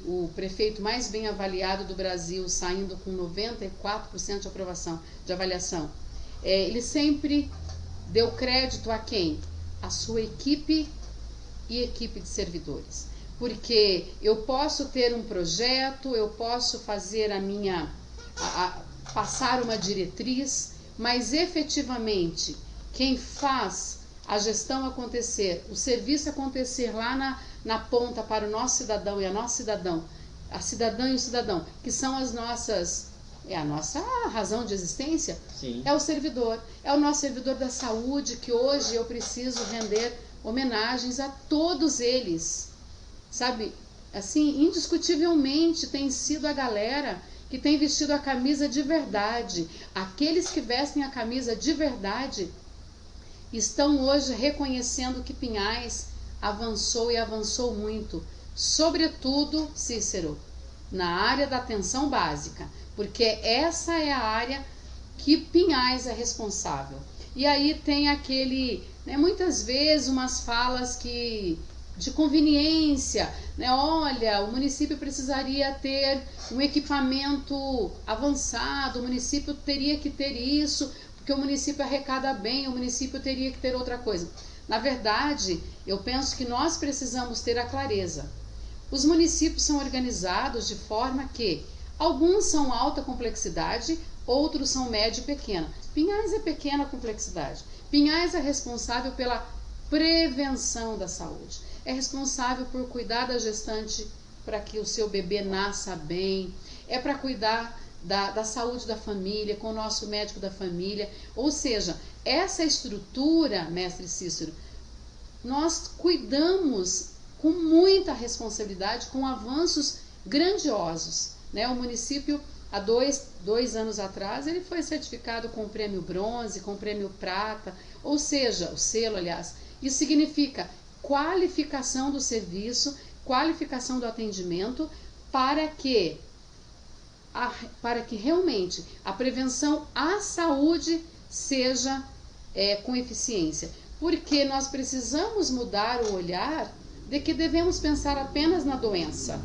o prefeito mais bem avaliado do Brasil, saindo com 94% de aprovação, de avaliação, ele sempre deu crédito a quem? A sua equipe e equipe de servidores. Porque eu posso ter um projeto, eu posso fazer passar uma diretriz, mas efetivamente quem faz a gestão acontecer, o serviço acontecer lá na ponta para o nosso cidadão e a nossa cidadã, a cidadã e o cidadão, que são a nossa razão de existência, sim, é o servidor, é o nosso servidor da saúde, que hoje eu preciso render homenagens a todos eles, sabe? Assim, indiscutivelmente tem sido a galera que tem vestido a camisa de verdade. Aqueles que vestem a camisa de verdade estão hoje reconhecendo que Pinhais avançou e avançou muito, sobretudo, Cícero, na área da atenção básica, porque essa é a área que Pinhais é responsável. E aí tem muitas vezes umas falas de conveniência, olha, o município precisaria ter um equipamento avançado, o município teria que ter isso, porque o município arrecada bem, o município teria que ter outra coisa. Na verdade, eu penso que nós precisamos ter a clareza. Os municípios são organizados de forma que alguns são alta complexidade, outros são médio e pequena. Pinhais é pequena complexidade. Pinhais é responsável pela prevenção da saúde. É responsável por cuidar da gestante para que o seu bebê nasça bem. É para cuidar da saúde da família, com o nosso médico da família. Ou seja, essa estrutura, mestre Cícero, nós cuidamos com muita responsabilidade, com avanços grandiosos. O município, há dois anos atrás, ele foi certificado com o prêmio bronze, com o prêmio prata, ou seja, o selo, aliás. Isso significa qualificação do serviço, qualificação do atendimento, para que realmente a prevenção à saúde seja com eficiência. Porque nós precisamos mudar o olhar de que devemos pensar apenas na doença.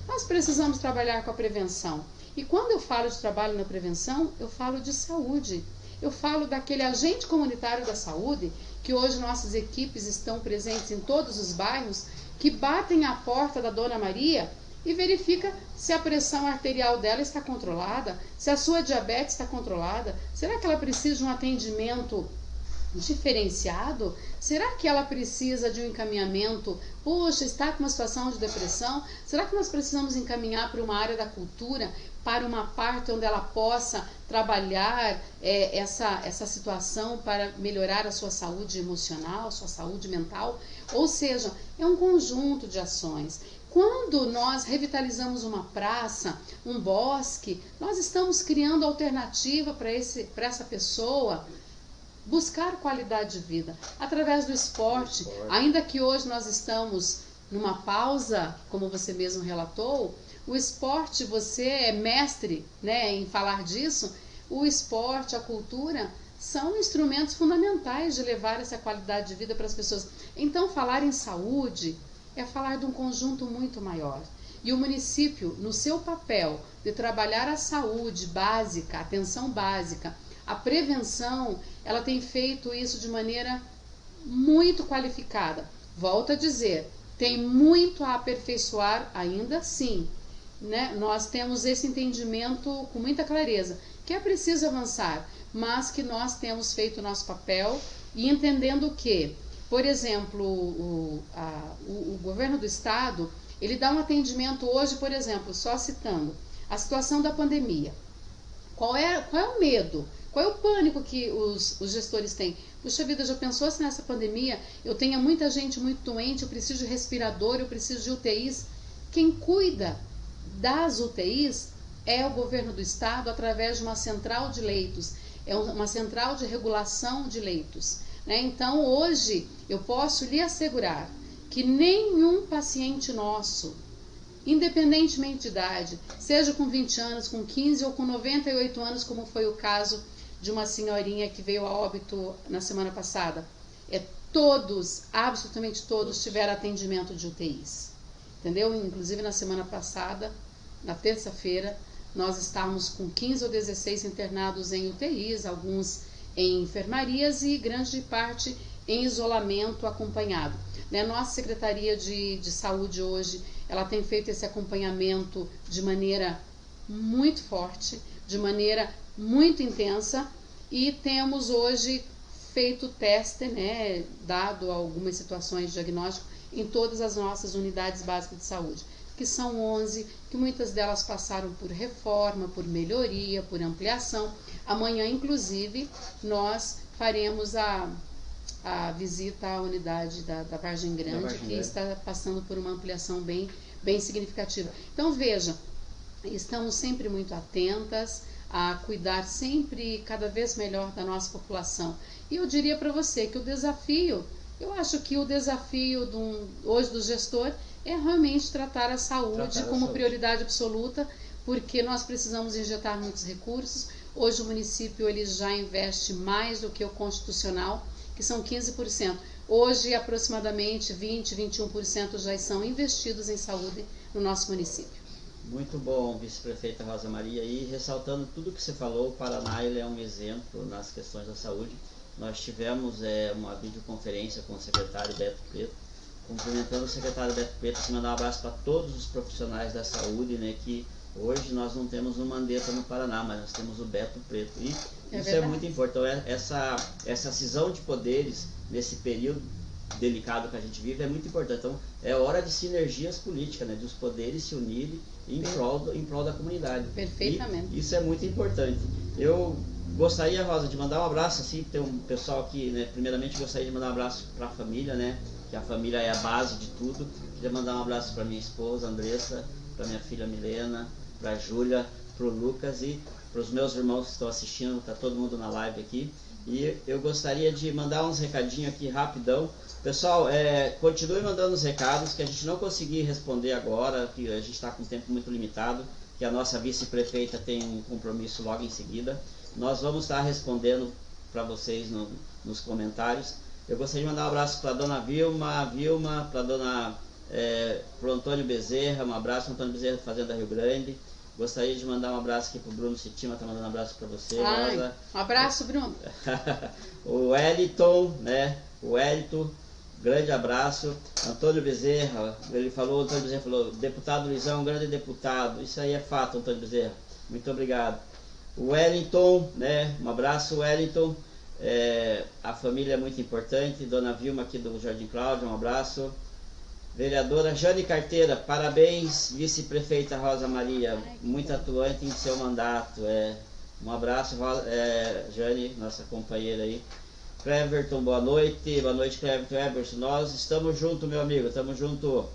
Nós precisamos trabalhar com a prevenção. E quando eu falo de trabalho na prevenção, eu falo de saúde. Eu falo daquele agente comunitário da saúde, que hoje nossas equipes estão presentes em todos os bairros, que batem à porta da Dona Maria e verifica se a pressão arterial dela está controlada, se a sua diabetes está controlada, será que ela precisa de um atendimento diferenciado? Será que ela precisa de um encaminhamento? Puxa, está com uma situação de depressão? Será que nós precisamos encaminhar para uma área da cultura, para uma parte onde ela possa trabalhar essa situação para melhorar a sua saúde emocional, sua saúde mental? Ou seja, é um conjunto de ações. Quando nós revitalizamos uma praça, um bosque, nós estamos criando alternativa para essa pessoa buscar qualidade de vida através do esporte. Ainda que hoje nós estamos numa pausa, como você mesmo relatou, o esporte, você é mestre, né, em falar disso. O esporte, a cultura são instrumentos fundamentais de levar essa qualidade de vida para as pessoas. Então, falar em saúde é falar de um conjunto muito maior. E o município, no seu papel de trabalhar a saúde básica, a atenção básica, a prevenção, ela tem feito isso de maneira muito qualificada. Volto a dizer, tem muito a aperfeiçoar ainda sim, né? Nós temos esse entendimento com muita clareza, que é preciso avançar, mas que nós temos feito o nosso papel e entendendo que, por exemplo, o governo do estado, ele dá um atendimento hoje, por exemplo, só citando a situação da pandemia. Qual é o medo? Qual é o pânico que os gestores têm? Puxa vida, já pensou se nessa pandemia eu tenha muita gente muito doente, eu preciso de respirador, eu preciso de UTIs? Quem cuida das UTIs é o governo do estado através de uma central de leitos, é uma central de regulação de leitos, né? Então hoje eu posso lhe assegurar que nenhum paciente nosso, independentemente de idade, seja com 20 anos, com 15 ou com 98 anos, como foi o caso de uma senhorinha que veio a óbito na semana passada, todos, absolutamente todos, tiveram atendimento de UTIs, entendeu? Inclusive na semana passada, na terça-feira, nós estávamos com 15 ou 16 internados em UTIs, alguns em enfermarias e grande parte em isolamento acompanhado. Né? Nossa Secretaria de Saúde hoje, ela tem feito esse acompanhamento de maneira muito forte, de maneira muito intensa, e temos hoje feito teste, né, dado algumas situações de diagnóstico em todas as nossas unidades básicas de saúde, que são 11, que muitas delas passaram por reforma, por melhoria, por ampliação. Amanhã, inclusive, nós faremos a visita à unidade da Vargem Grande, que está passando por uma ampliação bem significativa. Então, veja, estamos sempre muito atentas a cuidar sempre cada vez melhor da nossa população. E eu diria para você que eu acho que o desafio hoje do gestor é realmente tratar a saúde como prioridade absoluta, porque nós precisamos injetar muitos recursos. Hoje o município ele já investe mais do que o constitucional, que são 15%. Hoje, aproximadamente 20%, 21% já são investidos em saúde no nosso município. Muito bom, vice-prefeita Rosa Maria. E ressaltando tudo que você falou, o Paraná ele é um exemplo nas questões da saúde. Nós tivemos uma videoconferência com o secretário Beto Preto, cumprimentando o secretário Beto Preto, assim, mandar um abraço para todos os profissionais da saúde, né, que hoje nós não temos um Mandetta no Paraná, mas nós temos o Beto Preto. E isso é muito importante. Então, essa cisão de poderes nesse período delicado que a gente vive é muito importante. Então, é hora de sinergias políticas, né, de os poderes se unirem em prol da comunidade. Perfeitamente. E isso é muito importante. Eu gostaria, Rosa, de mandar um abraço, assim, tem um pessoal aqui, né, primeiramente gostaria de mandar um abraço para a família, né, que a família é a base de tudo. Queria mandar um abraço para minha esposa, Andressa, para minha filha Milena, para a Júlia, para o Lucas e para os meus irmãos que estão assistindo, está todo mundo na live aqui. E eu gostaria de mandar uns recadinhos aqui rapidão. Pessoal, continue mandando os recados, que a gente não conseguir responder agora, que a gente está com um tempo muito limitado, que a nossa vice-prefeita tem um compromisso logo em seguida. Nós vamos estar respondendo para vocês nos comentários. Eu gostaria de mandar um abraço para a dona Vilma, para a dona Pro Antônio Bezerra, um abraço, Antônio Bezerra, Fazenda Rio Grande. Gostaria de mandar um abraço aqui pro Bruno Sitima, tá mandando um abraço para você, Rosa. Um abraço, Bruno. O Wellington, né? O Wellington, grande abraço. Antônio Bezerra, Antônio Bezerra falou, deputado Luizão, um grande deputado. Isso aí é fato, Antônio Bezerra. Muito obrigado. O Wellington, né? Um abraço, Wellington. A família é muito importante. Dona Vilma aqui do Jardim Cláudio, um abraço. Vereadora Jane Carteira, parabéns, vice-prefeita Rosa Maria, muito atuante em seu mandato. Um abraço, Jane, nossa companheira aí. Cleverton, boa noite, Cleverton. Nós estamos juntos, meu amigo, estamos juntos.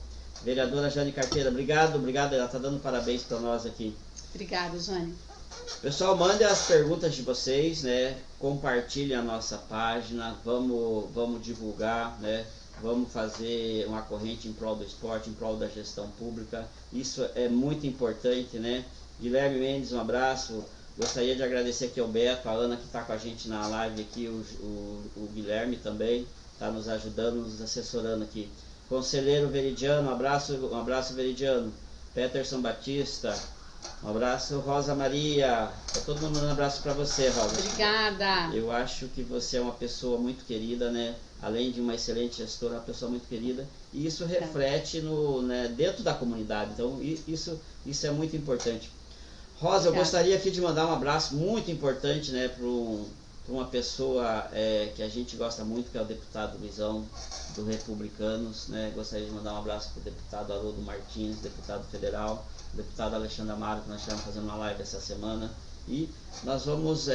Vereadora Jane Carteira, obrigado, ela está dando parabéns para nós aqui. Obrigada, Jane. Pessoal, mande as perguntas de vocês, né? Compartilhem a nossa página, vamos divulgar, né? Vamos fazer uma corrente em prol do esporte, em prol da gestão pública. Isso é muito importante, né? Guilherme Mendes, um abraço. Gostaria de agradecer aqui ao Beto, a Ana que está com a gente na live aqui, o Guilherme também está nos ajudando, nos assessorando aqui. Conselheiro Veridiano, um abraço Veridiano. Peterson Batista, um abraço. Rosa Maria, tá todo mundo mandando um abraço para você, Rosa. Obrigada. Eu acho que você é uma pessoa muito querida, né? Além de uma excelente gestora, uma pessoa muito querida, e isso reflete dentro da comunidade, então isso é muito importante. Rosa, eu gostaria aqui de mandar um abraço muito importante, né, para uma pessoa que a gente gosta muito, que é o deputado Luizão, do Republicanos, né? Gostaria de mandar um abraço para o deputado Haroldo Martins, deputado federal, o deputado Alexandre Amaro, que nós estamos fazendo uma live essa semana. E nós vamos,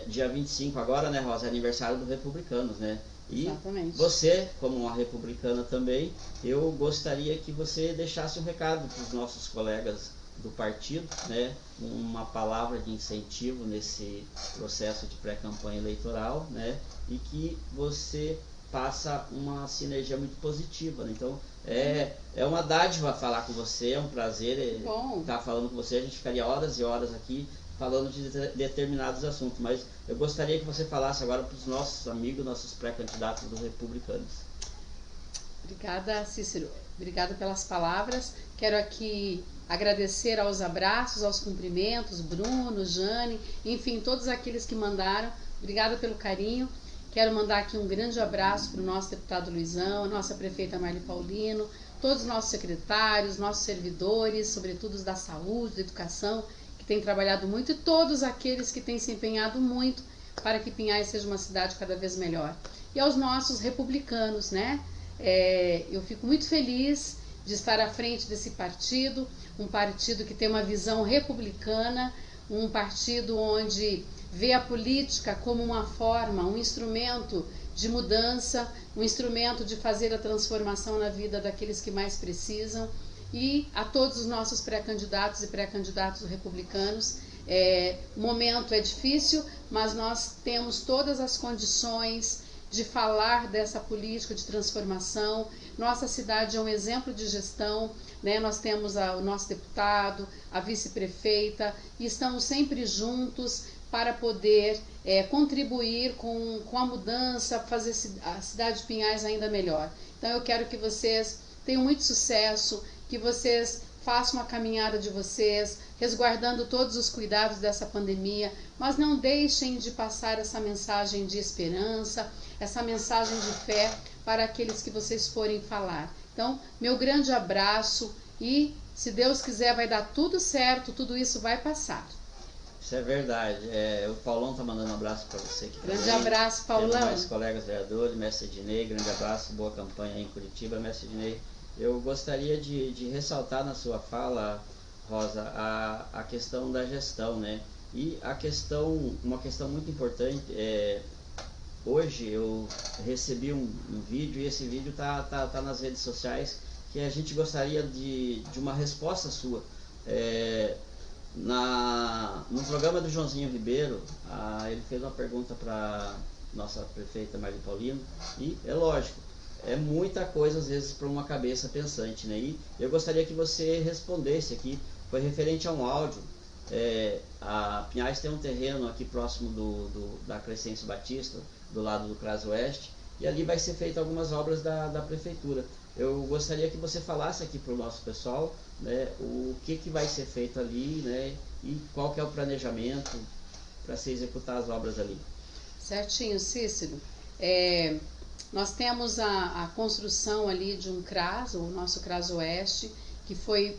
dia 25 agora, né, Rosa, é aniversário do Republicanos, né? E exatamente. Você, como uma republicana também, eu gostaria que você deixasse um recado para os nossos colegas do partido, né? Uma palavra de incentivo nesse processo de pré-campanha eleitoral, né? E que você passa uma sinergia muito positiva, né? Então, é uma dádiva falar com você, é um prazer estar falando com você. A gente ficaria horas e horas aqui falando de determinados assuntos, mas eu gostaria que você falasse agora para os nossos amigos, nossos pré-candidatos dos Republicanos. Obrigada, Cícero. Obrigada pelas palavras. Quero aqui agradecer aos abraços, aos cumprimentos, Bruno, Jane, enfim, todos aqueles que mandaram. Obrigada pelo carinho. Quero mandar aqui um grande abraço para o nosso deputado Luizão, a nossa prefeita Marli Paulino, todos os nossos secretários, nossos servidores, sobretudo os da saúde, da educação, tem trabalhado muito, e todos aqueles que têm se empenhado muito para que Pinhais seja uma cidade cada vez melhor. E aos nossos republicanos, né? Eu fico muito feliz de estar à frente desse partido, um partido que tem uma visão republicana, um partido onde vê a política como uma forma, um instrumento de mudança, um instrumento de fazer a transformação na vida daqueles que mais precisam. E a todos os nossos pré-candidatos e pré-candidatos republicanos, o momento é difícil, mas nós temos todas as condições de falar dessa política de transformação. Nossa cidade é um exemplo de gestão, né? Nós temos o nosso deputado, a vice-prefeita, e estamos sempre juntos para poder contribuir com a mudança, fazer a cidade de Pinhais ainda melhor. Então eu quero que vocês tenham muito sucesso, que vocês façam a caminhada de vocês, resguardando todos os cuidados dessa pandemia, mas não deixem de passar essa mensagem de esperança, essa mensagem de fé para aqueles que vocês forem falar. Então, meu grande abraço e, se Deus quiser, vai dar tudo certo, tudo isso vai passar. Isso é verdade. O Paulão tá mandando um abraço para você aqui também. Grande abraço, Paulão. Temos mais colegas vereadores, mestre Ednei, grande abraço, boa campanha aí em Curitiba, mestre Ednei. Eu gostaria de ressaltar na sua fala, Rosa, a questão da gestão, né? E uma questão muito importante, hoje eu recebi um vídeo, e esse vídeo tá nas redes sociais, que a gente gostaria de uma resposta sua. No programa do Joãozinho Ribeiro, ele fez uma pergunta para nossa prefeita Marli Paulino, e é lógico, é muita coisa às vezes para uma cabeça pensante, né? E eu gostaria que você respondesse aqui, foi referente a um áudio. A Pinhais tem um terreno aqui próximo da Crescêncio Batista, do lado do CRAS Oeste, e ali vai ser feita algumas obras da prefeitura. Eu gostaria que você falasse aqui para o nosso pessoal, né, o que vai ser feito ali, né, e qual que é o planejamento para se executar as obras ali. Certinho, Cícero. Nós temos a construção ali de um CRAS, o nosso CRAS Oeste, que foi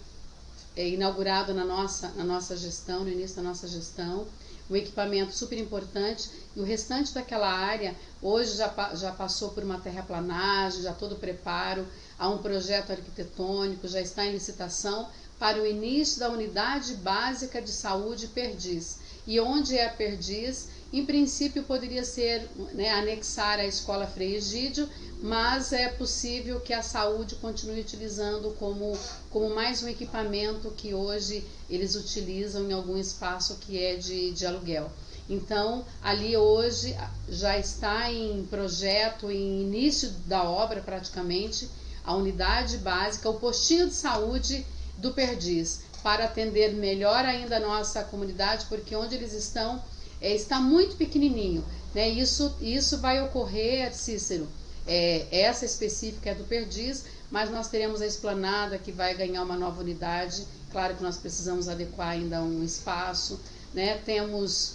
inaugurado na nossa gestão, no início da nossa gestão, um equipamento super importante, e o restante daquela área hoje já passou por uma terraplanagem, já todo o preparo, há um projeto arquitetônico, já está em licitação para o início da unidade básica de saúde Perdiz. E onde é a Perdiz, em princípio poderia ser, né, anexar a escola Frei Egídio, mas é possível que a saúde continue utilizando como mais um equipamento que hoje eles utilizam em algum espaço que é de aluguel. Então, ali hoje já está em projeto, em início da obra praticamente, a unidade básica, o postinho de saúde do Perdiz, para atender melhor ainda a nossa comunidade, porque onde eles estão está muito pequenininho, né? Isso vai ocorrer, Cícero, essa específica é do Perdiz, mas nós teremos a Esplanada que vai ganhar uma nova unidade. Claro que nós precisamos adequar ainda um espaço, né? Temos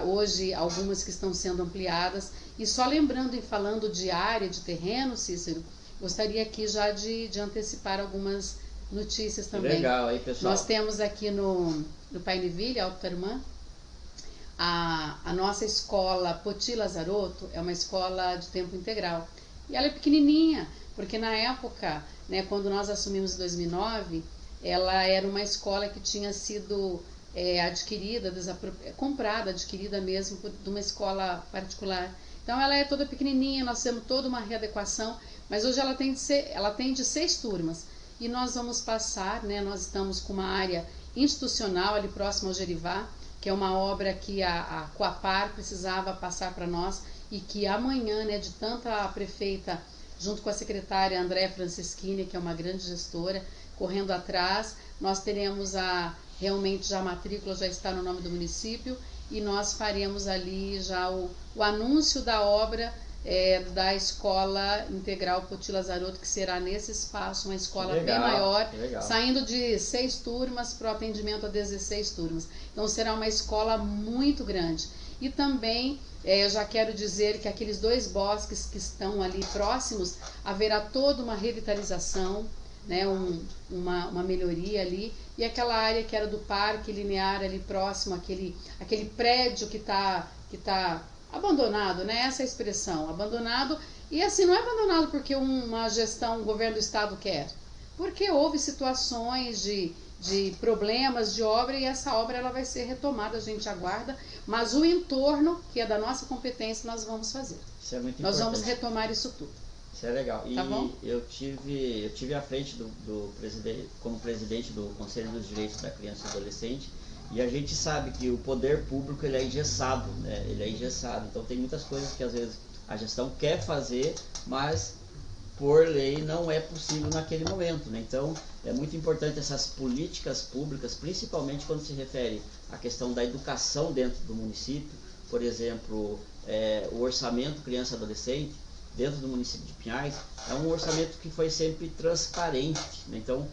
hoje algumas que estão sendo ampliadas, e só lembrando e falando de área, de terreno, Cícero, gostaria aqui já de antecipar algumas notícias também. Legal, aí, pessoal. Nós temos aqui no Paineville, Alto Tarumã, a nossa escola Poti Lazarotto é uma escola de tempo integral. E ela é pequenininha, porque na época, né, quando nós assumimos em 2009, ela era uma escola que tinha sido adquirida mesmo de uma escola particular. Então ela é toda pequenininha, nós temos toda uma readequação, mas hoje ela atende 6 turmas. E nós vamos passar, né, nós estamos com uma área institucional ali próximo ao Gerivá, que é uma obra que a Coapar precisava passar para nós, e que amanhã, né, de tanta a prefeita, junto com a secretária Andréa Franceschini, que é uma grande gestora, correndo atrás, nós teremos realmente já a matrícula já está no nome do município, e nós faremos ali já o anúncio da obra da Escola Integral Poti Lazarotto, que será nesse espaço, uma escola bem maior, saindo de 6 turmas para o atendimento a 16 turmas. Então será uma escola muito grande. E também eu já quero dizer que aqueles 2 bosques que estão ali próximos, haverá toda uma revitalização, né, uma melhoria ali, e aquela área que era do parque linear ali próximo, aquele prédio que está abandonado, né? Essa é a expressão, abandonado. E assim, não é abandonado porque uma gestão, o governo do estado quer, porque houve situações de problemas de obra, e essa obra ela vai ser retomada, a gente aguarda, mas o entorno, que é da nossa competência, nós vamos fazer. Isso é muito importante. Nós vamos retomar isso tudo. Isso é legal. E tá bom? eu tive à frente como presidente do Conselho dos Direitos da Criança e Adolescente, e a gente sabe que o poder público ele é engessado, né? Ele é engessado. Então tem muitas coisas que às vezes a gestão quer fazer, mas por lei não é possível naquele momento, né? Então é muito importante essas políticas públicas, principalmente quando se refere à questão da educação dentro do município. Por exemplo, o orçamento criança e adolescente dentro do município de Pinhais é um orçamento que foi sempre transparente, né? Então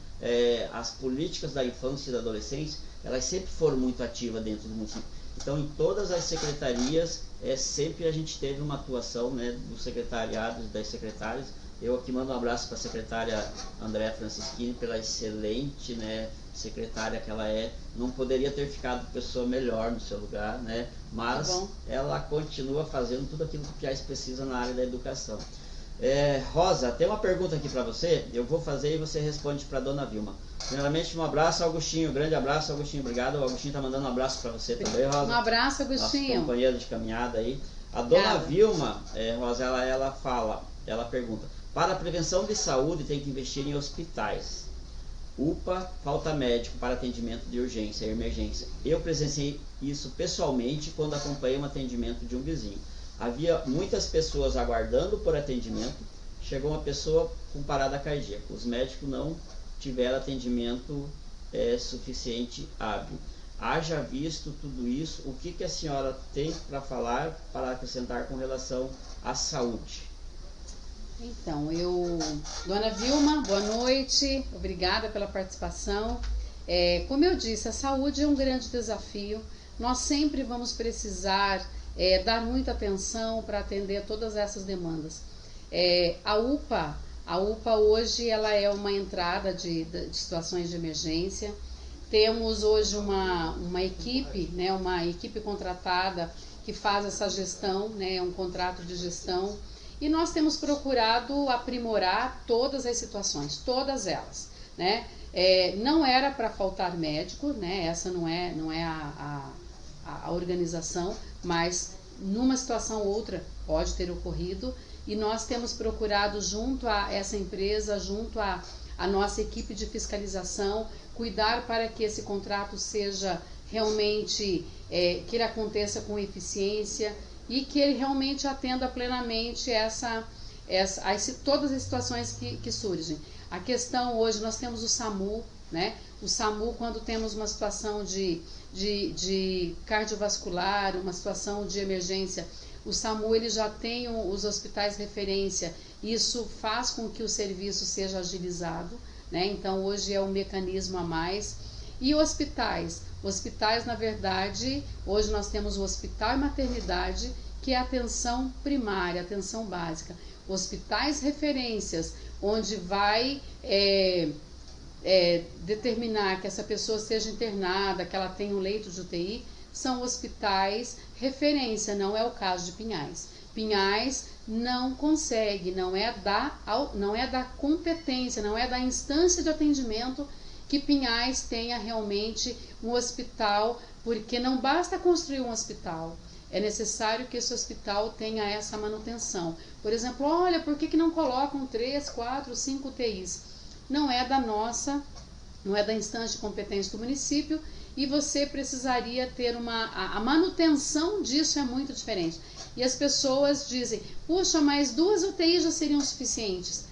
as políticas da infância e da adolescência elas sempre foram muito ativas dentro do município. Então em todas as secretarias sempre a gente teve uma atuação, né, dos secretariados e das secretárias. Eu aqui mando um abraço para a secretária Andréa Franceschini pela excelente, né, secretária que ela é. Não poderia ter ficado pessoa melhor no seu lugar, né? Mas ela continua fazendo tudo aquilo que o Pinhais precisa na área da educação. Rosa, tem uma pergunta aqui para você, eu vou fazer e você responde para a dona Vilma. Primeiramente, um abraço, Augustinho, grande abraço, Augustinho, obrigado. O Augustinho está mandando um abraço para você também, Rosa. Um abraço, Augustinho. Nosso companheiro de caminhada aí. A dona Vilma, Rosa, ela pergunta: para a prevenção de saúde tem que investir em hospitais. UPA, falta médico para atendimento de urgência e emergência. Eu presenciei isso pessoalmente quando acompanhei um atendimento de um vizinho. Havia muitas pessoas aguardando por atendimento, chegou uma pessoa com parada cardíaca. Os médicos não tiveram atendimento suficiente hábil. Haja visto tudo isso, o que a senhora tem para falar, para acrescentar com relação à saúde? Então, Dona Vilma, boa noite, obrigada pela participação. Como eu disse, a saúde é um grande desafio, nós sempre vamos precisar dar muita atenção para atender todas essas demandas. A UPA hoje ela é uma entrada de situações de emergência. Temos hoje uma equipe, né, uma equipe contratada que faz essa gestão, né, um contrato de gestão, e nós temos procurado aprimorar todas as situações, todas elas, né? Não era para faltar médico, né? Essa não é a organização, mas numa situação ou outra pode ter ocorrido, e nós temos procurado junto a essa empresa, junto a nossa equipe de fiscalização, cuidar para que esse contrato seja realmente, que ele aconteça com eficiência e que ele realmente atenda plenamente todas as situações que surgem. A questão hoje, nós temos o SAMU, né? O SAMU, quando temos uma situação de cardiovascular, uma situação de emergência, o SAMU ele já tem os hospitais referência, isso faz com que o serviço seja agilizado, né? Então hoje é um mecanismo a mais. E hospitais, na verdade, hoje nós temos o hospital e maternidade, que é atenção primária, atenção básica. Hospitais referências, onde vai determinar que essa pessoa seja internada, que ela tenha um leito de UTI, são hospitais referência, não é o caso de Pinhais. Pinhais não consegue, não é da competência, não é da instância de atendimento que Pinhais tenha realmente um hospital, porque não basta construir um hospital, é necessário que esse hospital tenha essa manutenção. Por exemplo, olha, por que não colocam 3, 4, 5 UTIs? Não é da instância de competência do município, e você precisaria ter a manutenção disso é muito diferente. E as pessoas dizem, puxa, mas 2 UTIs já seriam suficientes.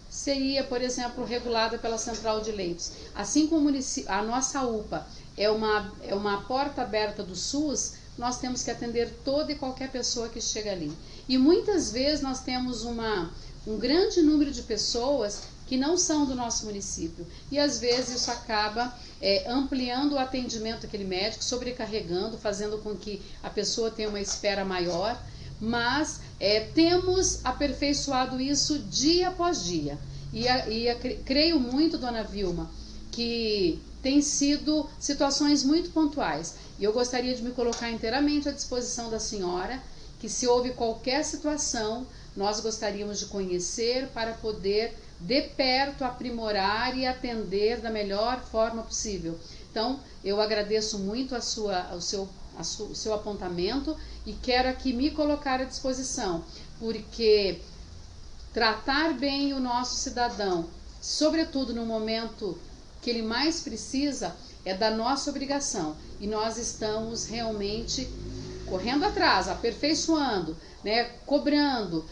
Seria, por exemplo, regulada pela central de leitos. Assim como a nossa UPA é uma porta aberta do SUS, nós temos que atender toda e qualquer pessoa que chega ali. E muitas vezes nós temos um grande número de pessoas que não são do nosso município. E às vezes isso acaba ampliando o atendimento daquele médico, sobrecarregando, fazendo com que a pessoa tenha uma espera maior. Mas temos aperfeiçoado isso dia após dia. E creio muito, Dona Vilma, que tem sido situações muito pontuais. E eu gostaria de me colocar inteiramente à disposição da senhora, que se houve qualquer situação, nós gostaríamos de conhecer para poder, de perto, aprimorar e atender da melhor forma possível. Então, eu agradeço muito o seu apontamento e quero aqui me colocar à disposição, porque tratar bem o nosso cidadão, sobretudo no momento que ele mais precisa, é da nossa obrigação. E nós estamos realmente correndo atrás, aperfeiçoando, né, cobrando,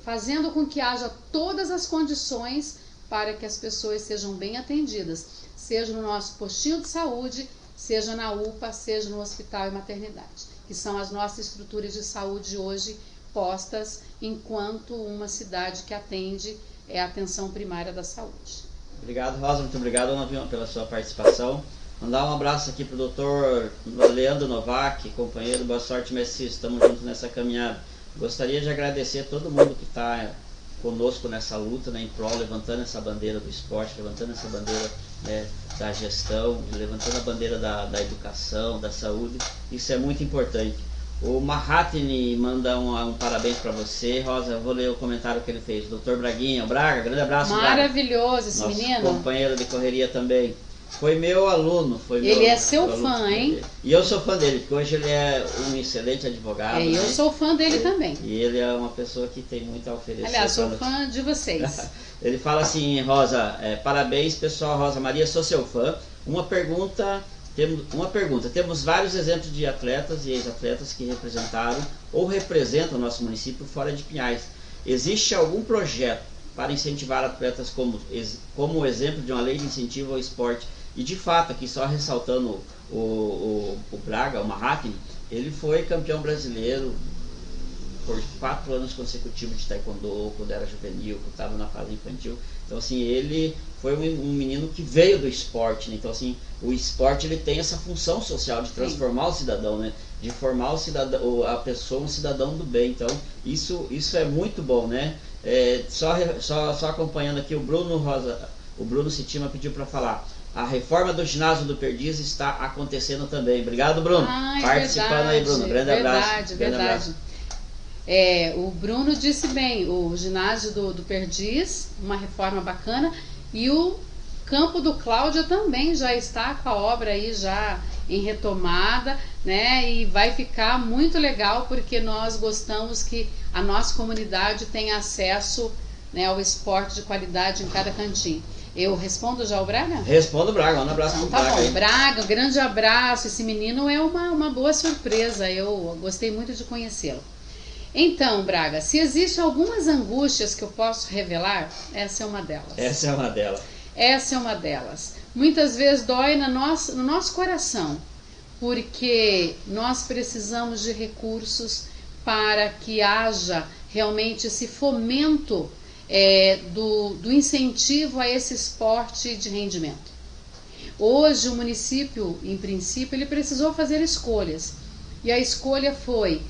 fazendo com que haja todas as condições para que as pessoas sejam bem atendidas, seja no nosso postinho de saúde, seja na UPA, seja no hospital e maternidade, que são as nossas estruturas de saúde hoje postas enquanto uma cidade que atende a atenção primária da saúde. Obrigado, Rosa, muito obrigado, Dona Vilma, pela sua participação. Mandar um abraço aqui para o doutor Leandro Novak, companheiro, boa sorte, mestre, estamos juntos nessa caminhada. Gostaria de agradecer a todo mundo que está conosco nessa luta, né, em prol, levantando essa bandeira do esporte, levantando essa bandeira, né, da gestão, levantando a bandeira da educação, da saúde. Isso é muito importante. O Mahatini manda um parabéns para você, Rosa. Eu vou ler o comentário que ele fez. Dr. Braguinha, o Braga, grande abraço. Maravilhoso esse nosso menino. Companheiro de correria também. Foi meu aluno. Ele é seu fã, hein? E eu sou fã dele, porque hoje ele é um excelente advogado. Eu sou fã dele também. E ele é uma pessoa que tem muito a oferecer. Aliás, sou fã de vocês. Ele fala assim, Rosa, parabéns pessoal, Rosa Maria, sou seu fã. Uma pergunta, temos vários exemplos de atletas e ex-atletas que representaram ou representam o nosso município fora de Pinhais. Existe algum projeto para incentivar atletas como exemplo de uma lei de incentivo ao esporte? E de fato, aqui só ressaltando o Braga, o Mahatma, ele foi campeão brasileiro por 4 anos consecutivos de taekwondo, quando era juvenil, quando estava na fase infantil. Então assim, ele foi um menino que veio do esporte, né? Então assim, o esporte ele tem essa função social de transformar o cidadão, né? De formar o cidadão, a pessoa um cidadão do bem. Então isso é muito bom, né? Só acompanhando aqui, o Bruno Sitima pediu para falar. A reforma do ginásio do Perdiz está acontecendo também. Obrigado, Bruno. Participando verdade, aí, Bruno. Grande abraço. Verdade. O Bruno disse bem, o ginásio do Perdiz, uma reforma bacana, e o campo do Cláudia também já está com a obra aí já em retomada, né? E vai ficar muito legal porque nós gostamos que a nossa comunidade tenha acesso, né, ao esporte de qualidade em cada cantinho. Eu respondo já o Braga? Respondo o Braga, um abraço então, pro Braga. Bom, aí. Braga, um grande abraço. Esse menino é uma boa surpresa, eu gostei muito de conhecê-lo. Então, Braga, se existem algumas angústias que eu posso revelar, essa é uma delas. Essa é uma delas. Essa é uma delas. Muitas vezes dói no nosso coração, porque nós precisamos de recursos para que haja realmente esse fomento do incentivo a esse esporte de rendimento. Hoje o município, em princípio, ele precisou fazer escolhas. E a escolha foi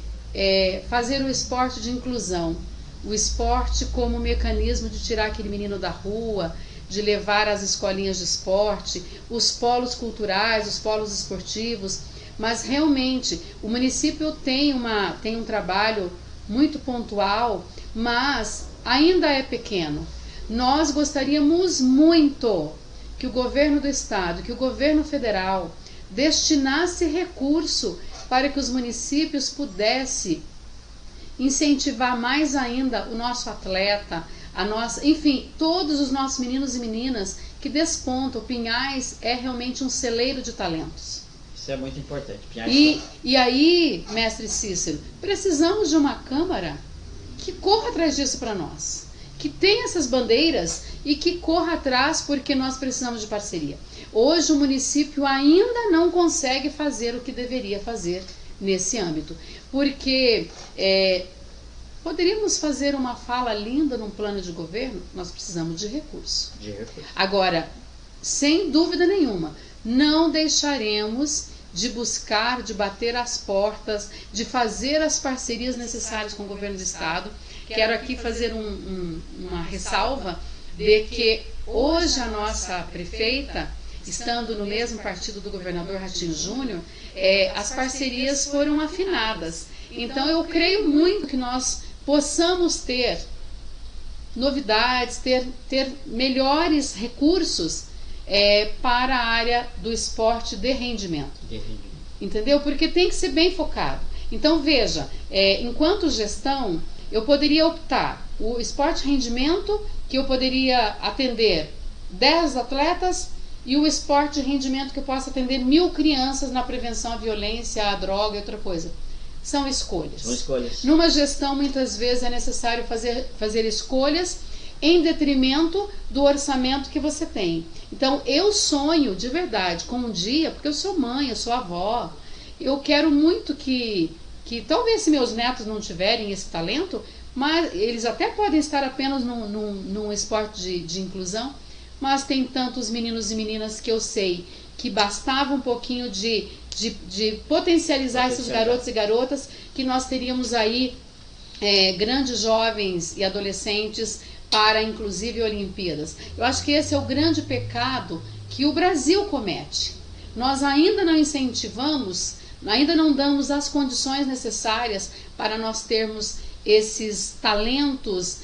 fazer o esporte de inclusão, o esporte como mecanismo de tirar aquele menino da rua, de levar as escolinhas de esporte, os polos culturais, os polos esportivos, mas realmente o município tem um trabalho muito pontual, mas ainda é pequeno. Nós gostaríamos muito que o governo do estado, que o governo federal destinasse recurso para que os municípios pudessem incentivar mais ainda o nosso atleta, enfim, todos os nossos meninos e meninas que despontam. Pinhais é realmente um celeiro de talentos. Isso é muito importante. Pinhais e aí, mestre Cícero, precisamos de uma Câmara que corra atrás disso para nós, que tenha essas bandeiras e que corra atrás, porque nós precisamos de parceria. Hoje o município ainda não consegue fazer o que deveria fazer nesse âmbito, porque poderíamos fazer uma fala linda num plano de governo, nós precisamos de recurso. Agora, sem dúvida nenhuma, não deixaremos de buscar, de bater as portas, de fazer as parcerias necessárias com o governo do estado. Quero aqui fazer uma ressalva de que hoje a nossa prefeita, estando no mesmo partido do governador Ratinho Júnior, as parcerias foram afinadas. Então eu creio muito que nós possamos ter novidades, ter melhores recursos para a área do esporte de rendimento. Entendeu? Porque tem que ser bem focado. Então veja, enquanto gestão, eu poderia optar o esporte rendimento, que eu poderia atender 10 atletas, e o esporte de rendimento que eu possa atender 1000 crianças na prevenção à violência, à droga e outra coisa. São escolhas. São escolhas. Numa gestão, muitas vezes é necessário fazer escolhas em detrimento do orçamento que você tem. Então, eu sonho de verdade com um dia, porque eu sou mãe, eu sou avó, eu quero muito que talvez se meus netos não tiverem esse talento, mas eles até podem estar apenas num esporte de inclusão, mas tem tantos meninos e meninas que eu sei que bastava um pouquinho de potencializar esses garotos e garotas, que nós teríamos aí grandes jovens e adolescentes para inclusive Olimpíadas. Eu acho que esse é o grande pecado que o Brasil comete. Nós ainda não incentivamos, ainda não damos as condições necessárias para nós termos esses talentos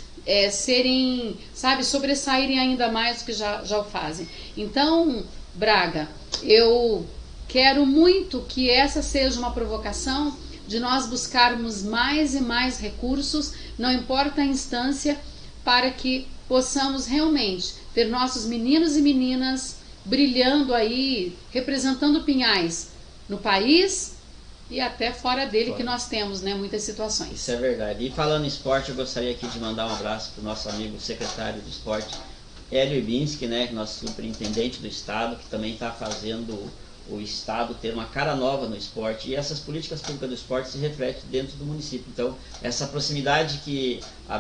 sobressaírem ainda mais do que já o fazem. Então, Braga, eu quero muito que essa seja uma provocação de nós buscarmos mais e mais recursos, não importa a instância, para que possamos realmente ter nossos meninos e meninas brilhando aí, representando Pinhais no país e até fora dele, que nós temos, né, muitas situações. Isso é verdade. E falando em esporte, eu gostaria aqui de mandar um abraço para o nosso amigo secretário de esporte, Hélio Ibinski, né, nosso superintendente do estado, que também está fazendo o Estado ter uma cara nova no esporte, e essas políticas públicas do esporte se refletem dentro do município. Então, essa proximidade que a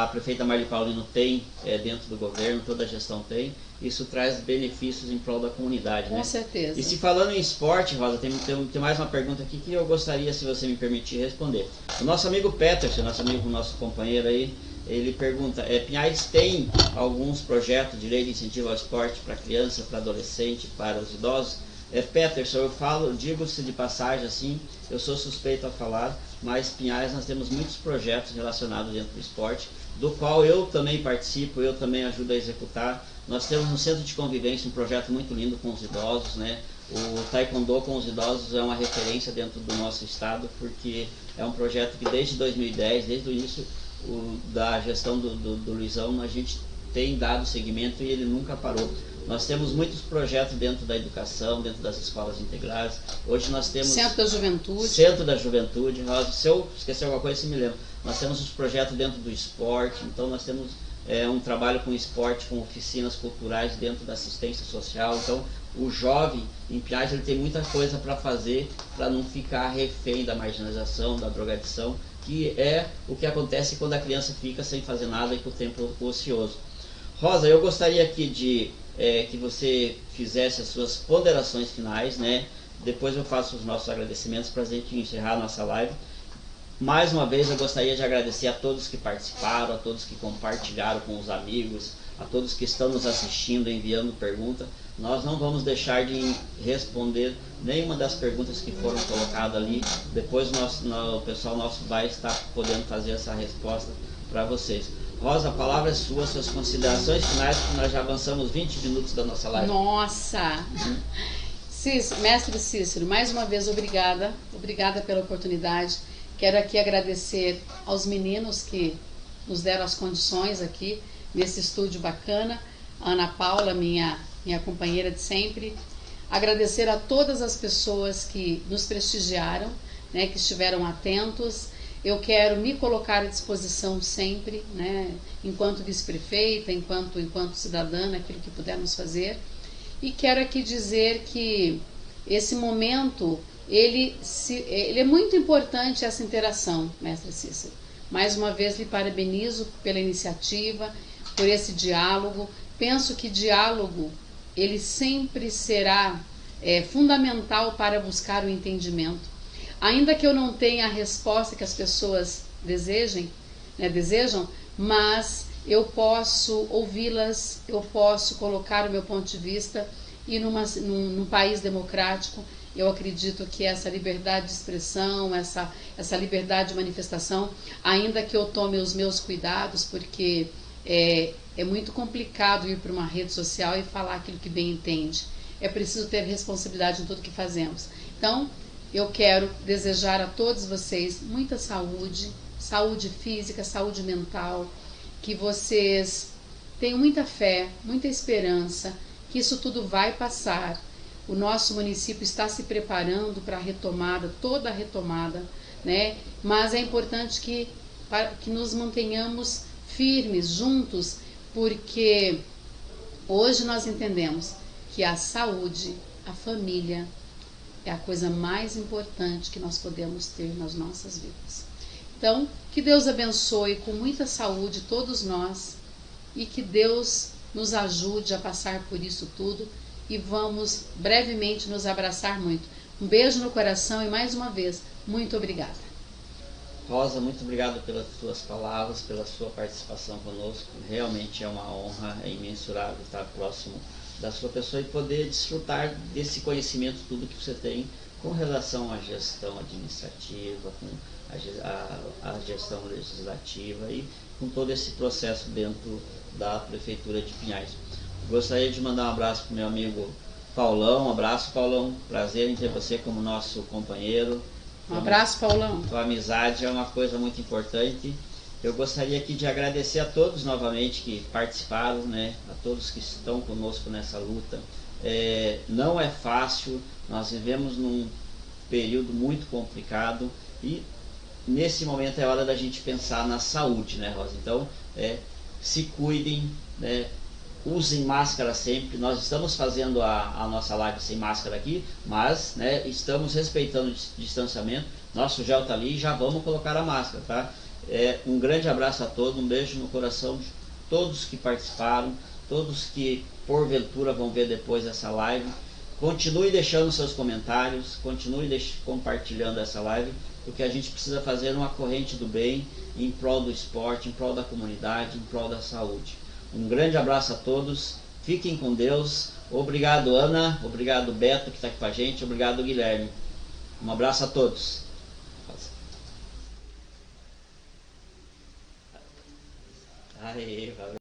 prefeita Marli Paulino tem dentro do governo, toda a gestão tem, isso traz benefícios em prol da comunidade. Com certeza. E se falando em esporte, Rosa, tem mais uma pergunta aqui que eu gostaria, se você me permitir, responder. O nosso amigo Peterson, nosso companheiro aí, ele pergunta, Pinhais tem alguns projetos de lei de incentivo ao esporte para criança, para adolescente, para os idosos? Peterson, digo-se de passagem assim, eu sou suspeito a falar, mas Pinhais nós temos muitos projetos relacionados dentro do esporte, do qual eu também participo, eu também ajudo a executar. Nós temos no Centro de Convivência um projeto muito lindo com os idosos, né? O Taekwondo com os idosos é uma referência dentro do nosso estado, porque é um projeto que desde 2010, desde o início da gestão do Luizão, a gente tem dado seguimento e ele nunca parou. Nós temos muitos projetos dentro da educação, dentro das escolas integradas. Hoje nós temos... Centro da Juventude. Centro da Juventude. Se eu esquecer alguma coisa, você me lembra. Nós temos os projetos dentro do esporte, então nós temos um trabalho com esporte, com oficinas culturais dentro da assistência social. Então, o jovem em Pinhais, ele tem muita coisa para fazer, para não ficar refém da marginalização, da drogadição, que é o que acontece quando a criança fica sem fazer nada e com o tempo ocioso. Rosa, eu gostaria aqui que você fizesse as suas ponderações finais, né? Depois eu faço os nossos agradecimentos para a gente encerrar a nossa live. Mais uma vez eu gostaria de agradecer a todos que participaram, a todos que compartilharam com os amigos, a todos que estão nos assistindo, enviando pergunta. Nós não vamos deixar de responder nenhuma das perguntas que foram colocadas ali. Depois o pessoal nosso vai estar podendo fazer essa resposta para vocês. Rosa, a palavra é sua, suas considerações finais, porque nós já avançamos 20 minutos da nossa live. Nossa! Mestre Cícero, mais uma vez obrigada pela oportunidade. Quero aqui agradecer aos meninos que nos deram as condições aqui, nesse estúdio bacana. A Ana Paula, minha companheira de sempre. Agradecer a todas as pessoas que nos prestigiaram, né, que estiveram atentos. Eu quero me colocar à disposição sempre, né, enquanto vice-prefeita, enquanto cidadã, naquilo que pudermos fazer. E quero aqui dizer que esse momento, ele é muito importante, essa interação, mestre Cícero. Mais uma vez lhe parabenizo pela iniciativa, por esse diálogo. Penso que diálogo, ele sempre será fundamental para buscar o entendimento. Ainda que eu não tenha a resposta que as pessoas desejam, mas eu posso ouvi-las, eu posso colocar o meu ponto de vista, e num país democrático, eu acredito que essa liberdade de expressão, essa liberdade de manifestação, ainda que eu tome os meus cuidados, porque é muito complicado ir para uma rede social e falar aquilo que bem entende. É preciso ter responsabilidade em tudo que fazemos. Então, eu quero desejar a todos vocês muita saúde, saúde física, saúde mental, que vocês tenham muita fé, muita esperança, que isso tudo vai passar. O nosso município está se preparando para a retomada, toda a retomada, né? Mas é importante que nos mantenhamos firmes, juntos, porque hoje nós entendemos que a saúde, a família, é a coisa mais importante que nós podemos ter nas nossas vidas. Então, que Deus abençoe com muita saúde todos nós e que Deus nos ajude a passar por isso tudo e vamos brevemente nos abraçar muito. Um beijo no coração e mais uma vez, muito obrigada. Rosa, muito obrigado pelas suas palavras, pela sua participação conosco. Realmente é uma honra, é imensurável estar próximo da sua pessoa e poder desfrutar desse conhecimento tudo que você tem com relação à gestão administrativa, com a gestão legislativa e com todo esse processo dentro da Prefeitura de Pinhais. Gostaria de mandar um abraço para o meu amigo Paulão. Um abraço, Paulão. Prazer em ter você como nosso companheiro. Um abraço, Paulão. Tua amizade é uma coisa muito importante. Eu gostaria aqui de agradecer a todos novamente que participaram, né? A todos que estão conosco nessa luta. Não é fácil, nós vivemos num período muito complicado e nesse momento é hora da gente pensar na saúde, né, Rosa? Então, se cuidem, né? usem máscara sempre. Nós estamos fazendo a nossa live sem máscara aqui, mas né, estamos respeitando o distanciamento. Nosso gel está ali e já vamos colocar a máscara, tá? Um grande abraço a todos, um beijo no coração de todos que participaram, todos que porventura vão ver depois essa live. Continue deixando seus comentários, continue compartilhando essa live, porque a gente precisa fazer uma corrente do bem em prol do esporte, em prol da comunidade, em prol da saúde. Um grande abraço a todos, fiquem com Deus. Obrigado, Ana, obrigado, Beto, que está aqui com a gente, obrigado, Guilherme. Um abraço a todos. Aí, valeu.